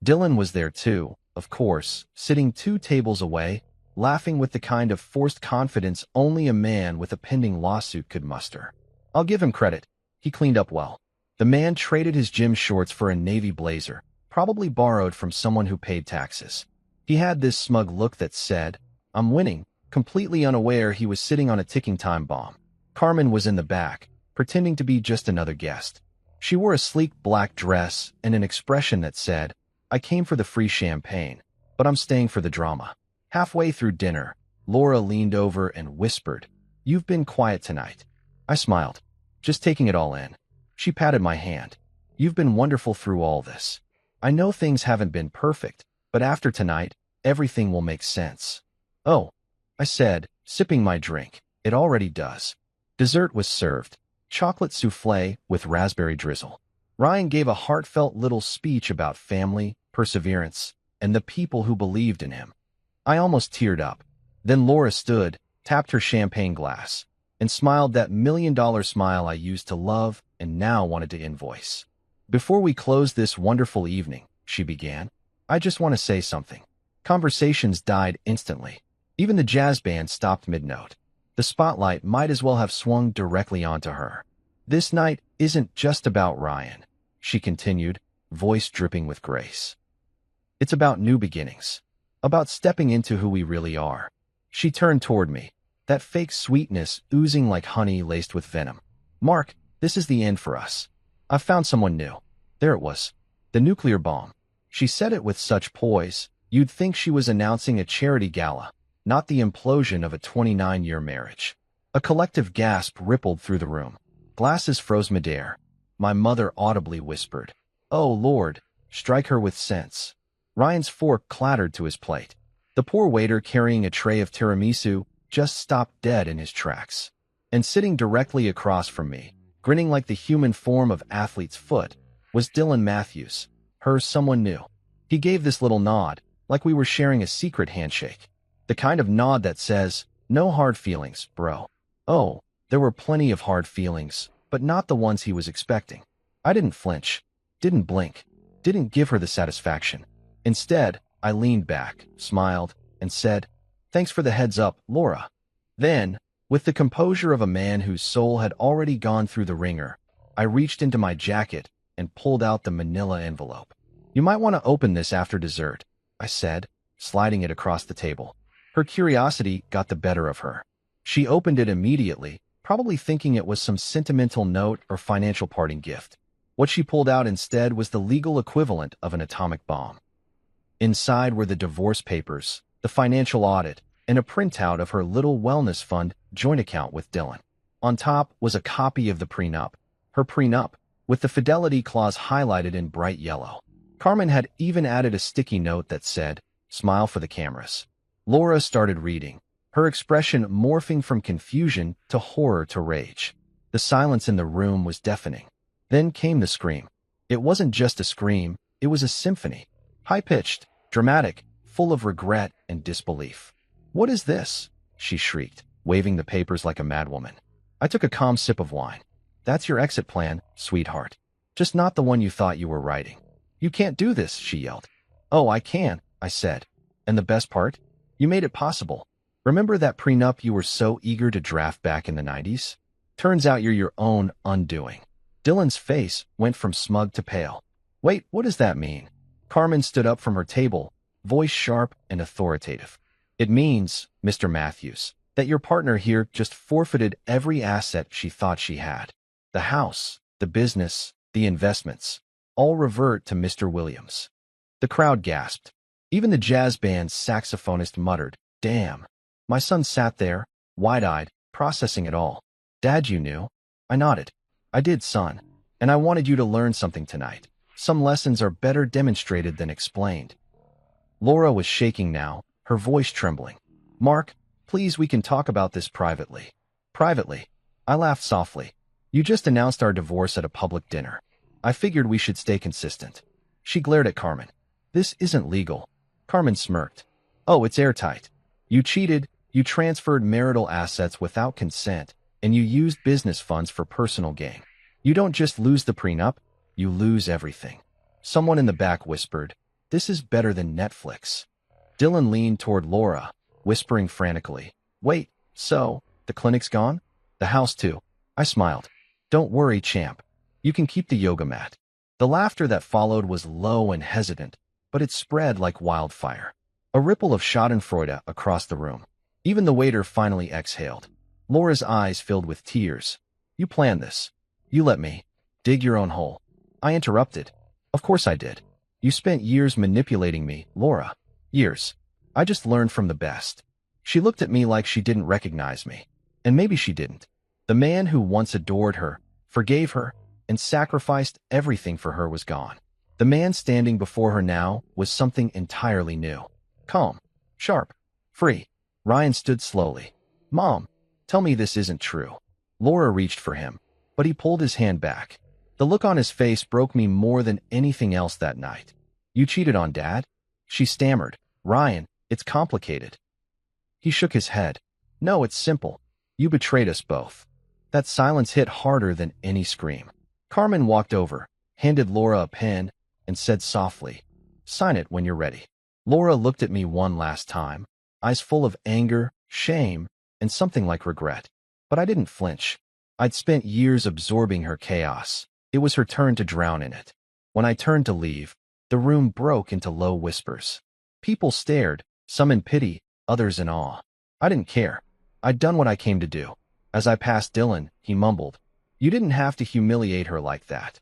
Dylan was there too, of course, sitting 2 tables away, laughing with the kind of forced confidence only a man with a pending lawsuit could muster. I'll give him credit. He cleaned up well. The man traded his gym shorts for a navy blazer, probably borrowed from someone who paid taxes. He had this smug look that said, "I'm winning," completely unaware he was sitting on a ticking time bomb. Carmen was in the back, pretending to be just another guest. She wore a sleek black dress and an expression that said, "I came for the free champagne, but I'm staying for the drama." Halfway through dinner, Laura leaned over and whispered, "You've been quiet tonight." I smiled, just taking it all in. She patted my hand. You've been wonderful through all this. I know things haven't been perfect, but after tonight, everything will make sense. Oh, I said, sipping my drink. It already does. Dessert was served. Chocolate souffle with raspberry drizzle. Ryan gave a heartfelt little speech about family, perseverance, and the people who believed in him. I almost teared up. Then Laura stood, tapped her champagne glass, and smiled that million-dollar smile I used to love and now wanted to invoice. Before we close this wonderful evening, she began, I just want to say something. Conversations died instantly. Even the jazz band stopped mid-note. The spotlight might as well have swung directly onto her. This night isn't just about Ryan, she continued, voice dripping with grace. It's about new beginnings. About stepping into who we really are. She turned toward me, that fake sweetness oozing like honey laced with venom. Mark, this is the end for us. I've found someone new. There it was. The nuclear bomb. She said it with such poise, you'd think she was announcing a charity gala, not the implosion of a 29-year marriage. A collective gasp rippled through the room. Glasses froze midair. My mother audibly whispered, Oh, Lord, strike her with sense. Ryan's fork clattered to his plate. The poor waiter carrying a tray of tiramisu just stopped dead in his tracks. And sitting directly across from me, grinning like the human form of athlete's foot, was Dylan Matthews, her someone new. He gave this little nod, like we were sharing a secret handshake. The kind of nod that says, no hard feelings, bro. Oh, there were plenty of hard feelings, but not the ones he was expecting. I didn't flinch, didn't blink, didn't give her the satisfaction. Instead, I leaned back, smiled, and said, Thanks for the heads up, Laura. Then, with the composure of a man whose soul had already gone through the ringer, I reached into my jacket and pulled out the manila envelope. You might want to open this after dessert, I said, sliding it across the table. Her curiosity got the better of her. She opened it immediately, probably thinking it was some sentimental note or financial parting gift. What she pulled out instead was the legal equivalent of an atomic bomb. Inside were the divorce papers, the financial audit, and a printout of her little wellness fund joint account with Dylan. On top was a copy of the prenup, her prenup, with the fidelity clause highlighted in bright yellow. Carmen had even added a sticky note that said, Smile for the cameras. Laura started reading, her expression morphing from confusion to horror to rage. The silence in the room was deafening. Then came the scream. It wasn't just a scream, it was a symphony. High-pitched, dramatic, full of regret and disbelief. What is this? She shrieked, waving the papers like a madwoman. I took a calm sip of wine. That's your exit plan, sweetheart. Just not the one you thought you were writing. You can't do this, she yelled. Oh, I can, I said. And the best part? You made it possible. Remember that prenup you were so eager to draft back in the 90s? Turns out you're your own undoing. Dylan's face went from smug to pale. Wait, what does that mean? Carmen stood up from her table, voice sharp and authoritative. It means, Mr. Matthews, that your partner here just forfeited every asset she thought she had. The house, the business, the investments, all revert to Mr. Williams. The crowd gasped. Even the jazz band's saxophonist muttered, Damn. My son sat there, wide-eyed, processing it all. Dad, you knew. I nodded. I did, son. And I wanted you to learn something tonight. Some lessons are better demonstrated than explained. Laura was shaking now, her voice trembling. Mark, please, we can talk about this privately. Privately? I laughed softly. You just announced our divorce at a public dinner. I figured we should stay consistent. She glared at Carmen. This isn't legal. Carmen smirked. Oh, it's airtight. You cheated, you transferred marital assets without consent, and you used business funds for personal gain. You don't just lose the prenup, you lose everything. Someone in the back whispered, This is better than Netflix. Dylan leaned toward Laura, whispering frantically, Wait, so, the clinic's gone? The house too. I smiled. Don't worry, champ. You can keep the yoga mat. The laughter that followed was low and hesitant, but it spread like wildfire. A ripple of schadenfreude across the room. Even the waiter finally exhaled. Laura's eyes filled with tears. You planned this. You let me. Dig your own hole. I interrupted. Of course I did. You spent years manipulating me, Laura. Years. I just learned from the best. She looked at me like she didn't recognize me. And maybe she didn't. The man who once adored her, forgave her, and sacrificed everything for her was gone. The man standing before her now was something entirely new. Calm, sharp, free. Ryan stood slowly. Mom, tell me this isn't true. Laura reached for him, but he pulled his hand back. The look on his face broke me more than anything else that night. You cheated on Dad? She stammered. Ryan, it's complicated. He shook his head. No, it's simple. You betrayed us both. That silence hit harder than any scream. Carmen walked over, handed Laura a pen, and said softly, sign it when you're ready. Laura looked at me one last time, eyes full of anger, shame, and something like regret. But I didn't flinch. I'd spent years absorbing her chaos. It was her turn to drown in it. When I turned to leave, the room broke into low whispers. People stared, some in pity, others in awe. I didn't care. I'd done what I came to do. As I passed Dylan, he mumbled, you didn't have to humiliate her like that.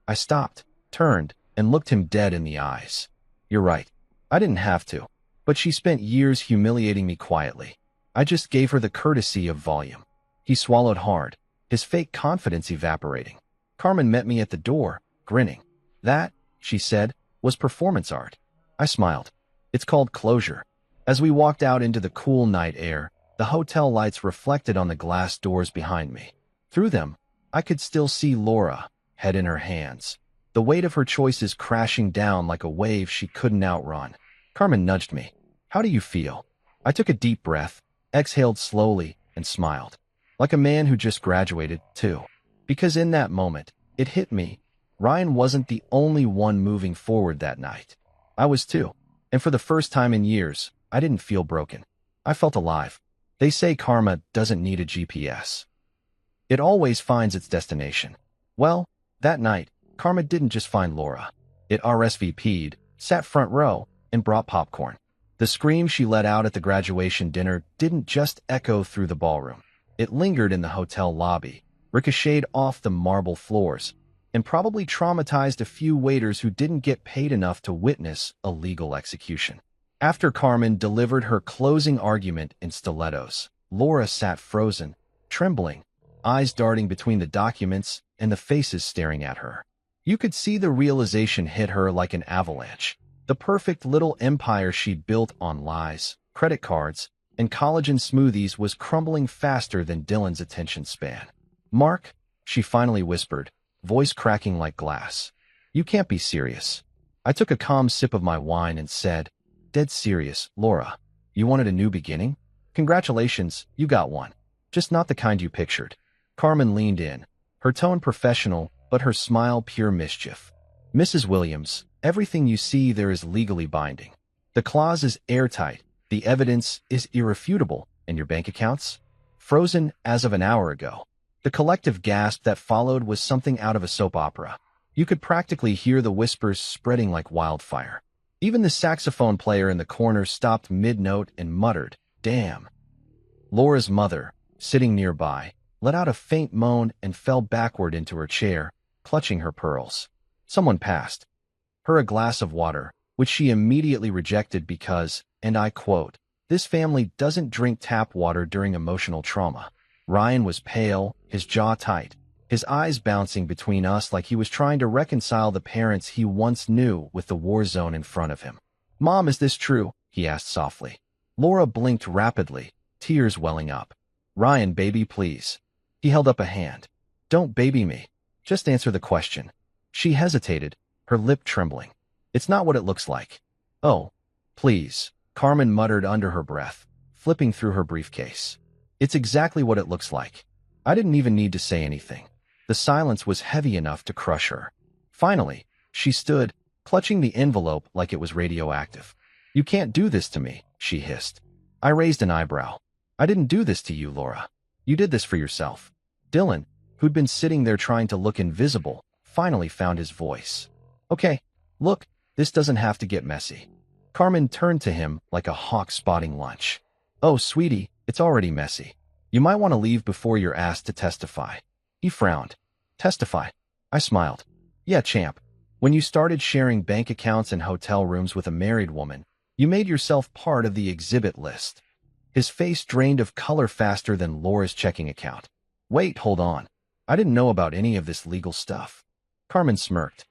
I stopped, turned, and looked him dead in the eyes. You're right. I didn't have to. But she spent years humiliating me quietly. I just gave her the courtesy of volume. He swallowed hard, his fake confidence evaporating. Carmen met me at the door, grinning. That, she said, was performance art. I smiled. It's called closure. As we walked out into the cool night air, the hotel lights reflected on the glass doors behind me. Through them, I could still see Laura, head in her hands, the weight of her choices crashing down like a wave she couldn't outrun. Carmen nudged me. How do you feel? I took a deep breath, exhaled slowly, and smiled. Like a man who just graduated, too. Because in that moment, it hit me. Ryan wasn't the only one moving forward that night. I was too. And for the first time in years, I didn't feel broken. I felt alive. They say karma doesn't need a GPS. It always finds its destination. Well, that night, karma didn't just find Laura. It RSVP'd, sat front row, and brought popcorn. The scream she let out at the graduation dinner didn't just echo through the ballroom. It lingered in the hotel lobby, ricocheted off the marble floors, and probably traumatized a few waiters who didn't get paid enough to witness a legal execution. After Carmen delivered her closing argument in stilettos, Laura sat frozen, trembling, eyes darting between the documents and the faces staring at her. You could see the realization hit her like an avalanche. The perfect little empire she'd built on lies, credit cards, and collagen smoothies was crumbling faster than Dylan's attention span. Mark, she finally whispered, voice cracking like glass. You can't be serious. I took a calm sip of my wine and said, dead serious, Laura. You wanted a new beginning? Congratulations, you got one. Just not the kind you pictured. Carmen leaned in, her tone professional, but her smile pure mischief. Mrs. Williams, everything you see there is legally binding. The clause is airtight, the evidence is irrefutable, and your bank accounts? Frozen as of an hour ago. The collective gasp that followed was something out of a soap opera. You could practically hear the whispers spreading like wildfire. Even the saxophone player in the corner stopped mid-note and muttered, damn. Laura's mother, sitting nearby, let out a faint moan and fell backward into her chair, clutching her pearls. Someone passed her a glass of water, which she immediately rejected because, and I quote, this family doesn't drink tap water during emotional trauma. Ryan was pale, his jaw tight, his eyes bouncing between us like he was trying to reconcile the parents he once knew with the war zone in front of him. Mom, is this true? He asked softly. Laura blinked rapidly, tears welling up. Ryan, baby, please. He held up a hand. Don't baby me. Just answer the question. She hesitated, her lip trembling. It's not what it looks like. Oh, please, Carmen muttered under her breath, flipping through her briefcase. It's exactly what it looks like. I didn't even need to say anything. The silence was heavy enough to crush her. Finally, she stood, clutching the envelope like it was radioactive. You can't do this to me, she hissed. I raised an eyebrow. I didn't do this to you, Laura. You did this for yourself. Dylan, who'd been sitting there trying to look invisible, finally found his voice. Okay, look, this doesn't have to get messy. Carmen turned to him like a hawk spotting lunch. Oh, sweetie, it's already messy. You might want to leave before you're asked to testify. He frowned. Testify? I smiled. Yeah, champ. When you started sharing bank accounts and hotel rooms with a married woman, you made yourself part of the exhibit list. His face drained of color faster than Laura's checking account. Wait, hold on. I didn't know about any of this legal stuff. Carmen smirked.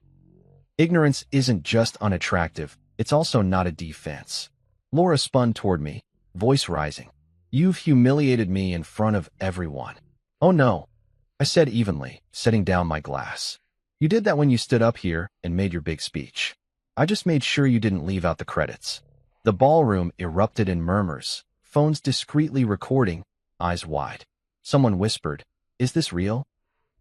Ignorance isn't just unattractive, it's also not a defense. Laura spun toward me, voice rising. You've humiliated me in front of everyone. Oh no, I said evenly, setting down my glass. You did that when you stood up here and made your big speech. I just made sure you didn't leave out the credits. The ballroom erupted in murmurs, phones discreetly recording, eyes wide. Someone whispered, "Is this real?"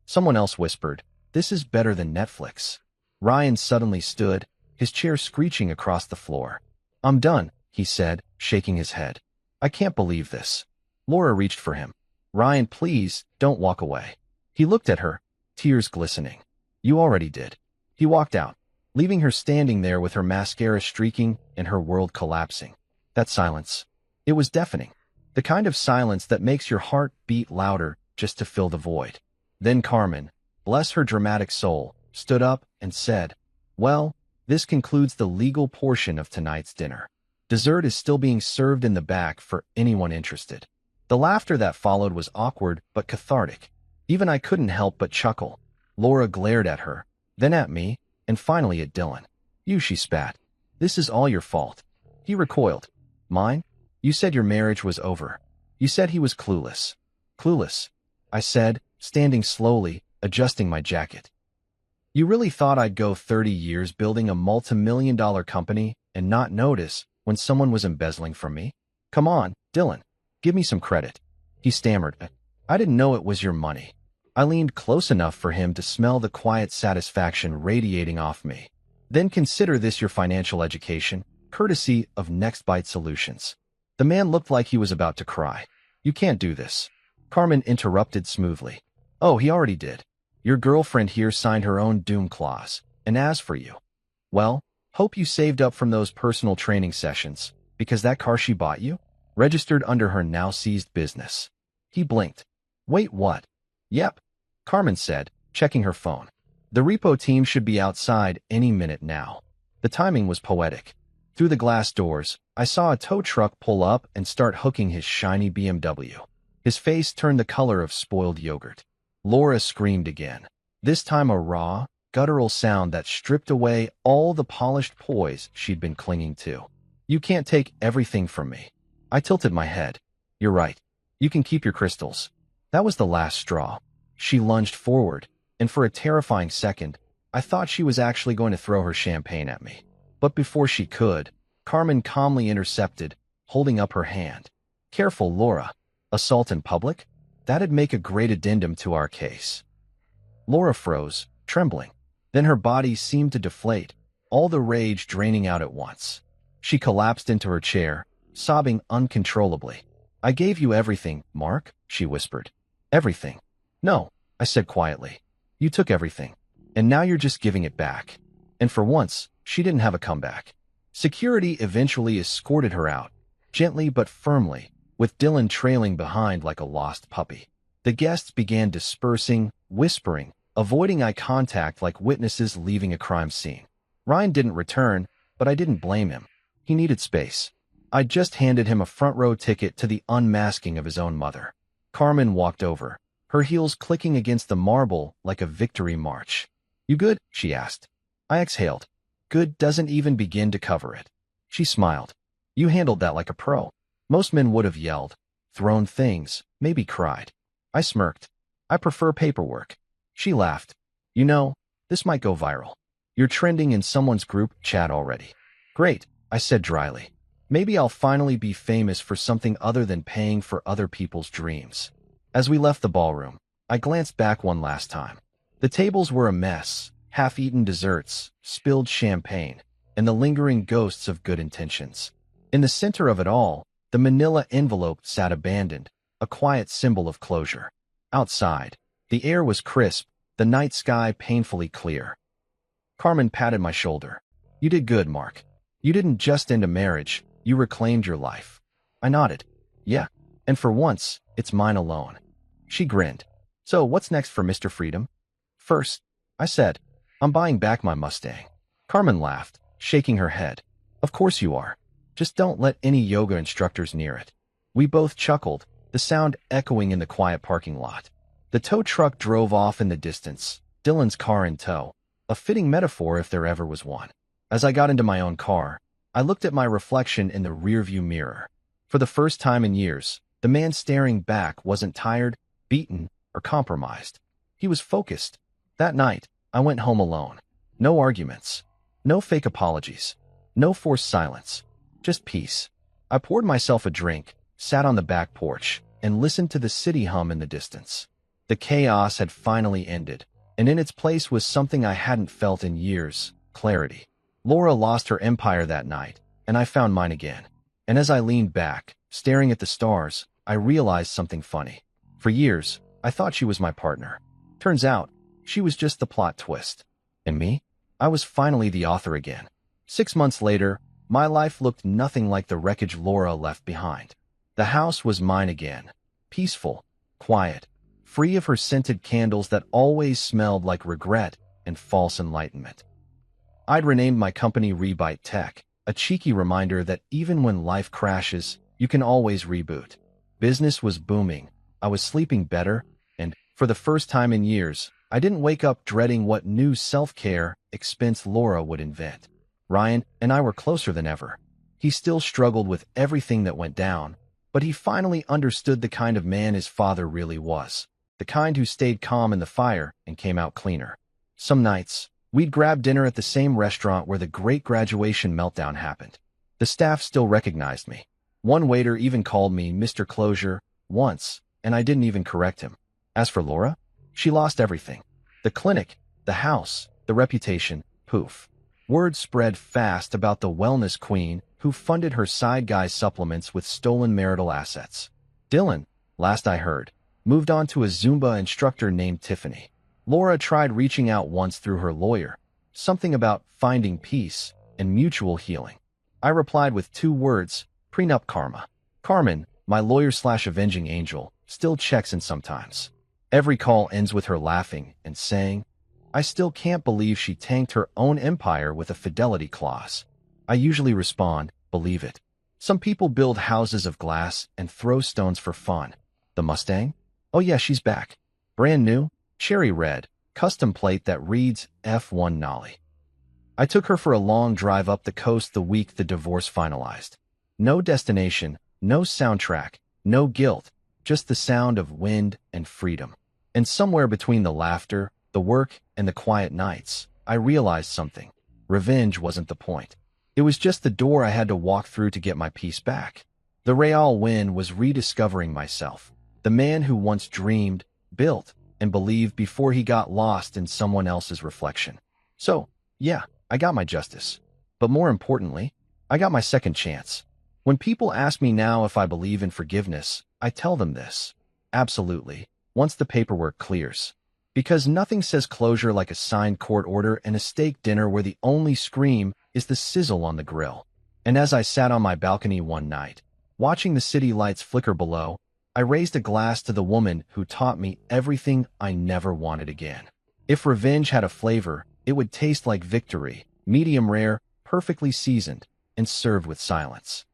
Someone else whispered, "This is better than Netflix." Ryan suddenly stood, his chair screeching across the floor. "I'm done," he said, shaking his head. "I can't believe this." Laura reached for him. "Ryan, please, don't walk away." He looked at her, tears glistening. "You already did." He walked out, leaving her standing there with her mascara streaking and her world collapsing. That silence. It was deafening. The kind of silence that makes your heart beat louder just to fill the void. Then Carmen, bless her dramatic soul, stood up and said, "Well, this concludes the legal portion of tonight's dinner. Dessert is still being served in the back for anyone interested." The laughter that followed was awkward but cathartic. Even I couldn't help but chuckle. Laura glared at her, then at me, and finally at Dylan. "You," she spat. "This is all your fault." He recoiled. "Mine? You said your marriage was over. You said he was clueless." "Clueless," I said, standing slowly, adjusting my jacket. "You really thought I'd go 30 years building a multi-million-dollar company and not notice when someone was embezzling from me? Come on, Dylan, give me some credit." He stammered, "I didn't know it was your money." I leaned close enough for him to smell the quiet satisfaction radiating off me. "Then consider this your financial education, courtesy of Next Bite Solutions." The man looked like he was about to cry. "You can't do this." Carmen interrupted smoothly. "Oh, he already did. Your girlfriend here signed her own doom clause. And as for you, well, hope you saved up from those personal training sessions, because that car she bought you, registered under her now-seized business." He blinked. "Wait, what?" "Yep," Carmen said, checking her phone. "The repo team should be outside any minute now." The timing was poetic. Through the glass doors, I saw a tow truck pull up and start hooking his shiny BMW. His face turned the color of spoiled yogurt. Laura screamed again, this time a raw, guttural sound that stripped away all the polished poise she'd been clinging to. "You can't take everything from me." I tilted my head. "You're right. You can keep your crystals." That was the last straw. She lunged forward, and for a terrifying second, I thought she was actually going to throw her champagne at me. But before she could, Carmen calmly intercepted, holding up her hand. "Careful, Laura. Assault in public? That'd make a great addendum to our case." Laura froze, trembling. Then her body seemed to deflate, all the rage draining out at once. She collapsed into her chair, sobbing uncontrollably. "I gave you everything, Mark," she whispered. "Everything." "No," I said quietly. "You took everything, and now you're just giving it back." And for once, she didn't have a comeback. Security eventually escorted her out, gently but firmly, with Dylan trailing behind like a lost puppy. The guests began dispersing, whispering, avoiding eye contact like witnesses leaving a crime scene. Ryan didn't return, but I didn't blame him. He needed space. I'd just handed him a front-row ticket to the unmasking of his own mother. Carmen walked over, her heels clicking against the marble like a victory march. "You good?" she asked. I exhaled. "Good doesn't even begin to cover it." She smiled. "You handled that like a pro." Most men would have yelled, thrown things, maybe cried. I smirked. "I prefer paperwork." She laughed. "You know, this might go viral. You're trending in someone's group chat already." "Great," I said dryly. "Maybe I'll finally be famous for something other than paying for other people's dreams." As we left the ballroom, I glanced back one last time. The tables were a mess, half-eaten desserts, spilled champagne, and the lingering ghosts of good intentions. In the center of it all, the manila envelope sat abandoned, a quiet symbol of closure. Outside, the air was crisp, the night sky painfully clear. Carmen patted my shoulder. "You did good, Mark. You didn't just end a marriage, you reclaimed your life." I nodded. "Yeah, and for once, it's mine alone." She grinned. "So what's next for Mr. Freedom?" "First," I said, "I'm buying back my Mustang." Carmen laughed, shaking her head. "Of course you are. Just don't let any yoga instructors near it." We both chuckled, the sound echoing in the quiet parking lot. The tow truck drove off in the distance, Dylan's car in tow, a fitting metaphor if there ever was one. As I got into my own car, I looked at my reflection in the rearview mirror. For the first time in years, the man staring back wasn't tired, beaten, or compromised. He was focused. That night, I went home alone. No arguments. No fake apologies. No forced silence. Just peace. I poured myself a drink, sat on the back porch, and listened to the city hum in the distance. The chaos had finally ended, and in its place was something I hadn't felt in years: clarity. Laura lost her empire that night, and I found mine again. And as I leaned back, staring at the stars, I realized something funny. For years, I thought she was my partner. Turns out, she was just the plot twist. And me? I was finally the author again. 6 months later, my life looked nothing like the wreckage Laura left behind. The house was mine again. Peaceful, quiet, free of her scented candles that always smelled like regret and false enlightenment. I'd renamed my company Rebyte Tech, a cheeky reminder that even when life crashes, you can always reboot. Business was booming, I was sleeping better, and, for the first time in years, I didn't wake up dreading what new self-care expense Laura would invent. Ryan and I were closer than ever. He still struggled with everything that went down, but he finally understood the kind of man his father really was, the kind who stayed calm in the fire and came out cleaner. Some nights, we'd grab dinner at the same restaurant where the great graduation meltdown happened. The staff still recognized me. One waiter even called me Mr. Closure once, and I didn't even correct him. As for Laura, she lost everything. The clinic, the house, the reputation, poof. Word spread fast about the wellness queen who funded her side guy supplements with stolen marital assets. Dylan, last I heard, moved on to a Zumba instructor named Tiffany. Laura tried reaching out once through her lawyer, something about finding peace and mutual healing. I replied with 2 words: prenup karma. Carmen, my lawyer/avenging angel, still checks in sometimes. Every call ends with her laughing and saying, "I still can't believe she tanked her own empire with a fidelity clause." I usually respond, "Believe it." Some people build houses of glass and throw stones for fun. The Mustang? Oh yeah, she's back. Brand new, cherry red, custom plate that reads F1 Nolly. I took her for a long drive up the coast the week the divorce finalized. No destination, no soundtrack, no guilt, just the sound of wind and freedom. And somewhere between the laughter, the work, and the quiet nights, I realized something. Revenge wasn't the point. It was just the door I had to walk through to get my peace back. The real win was rediscovering myself, the man who once dreamed, built, and believed before he got lost in someone else's reflection. So, yeah, I got my justice. But more importantly, I got my second chance. When people ask me now if I believe in forgiveness, I tell them this: absolutely, once the paperwork clears. Because nothing says closure like a signed court order and a steak dinner where the only scream is the sizzle on the grill. And as I sat on my balcony one night, watching the city lights flicker below, I raised a glass to the woman who taught me everything I never wanted again. If revenge had a flavor, it would taste like victory, medium rare, perfectly seasoned, and served with silence.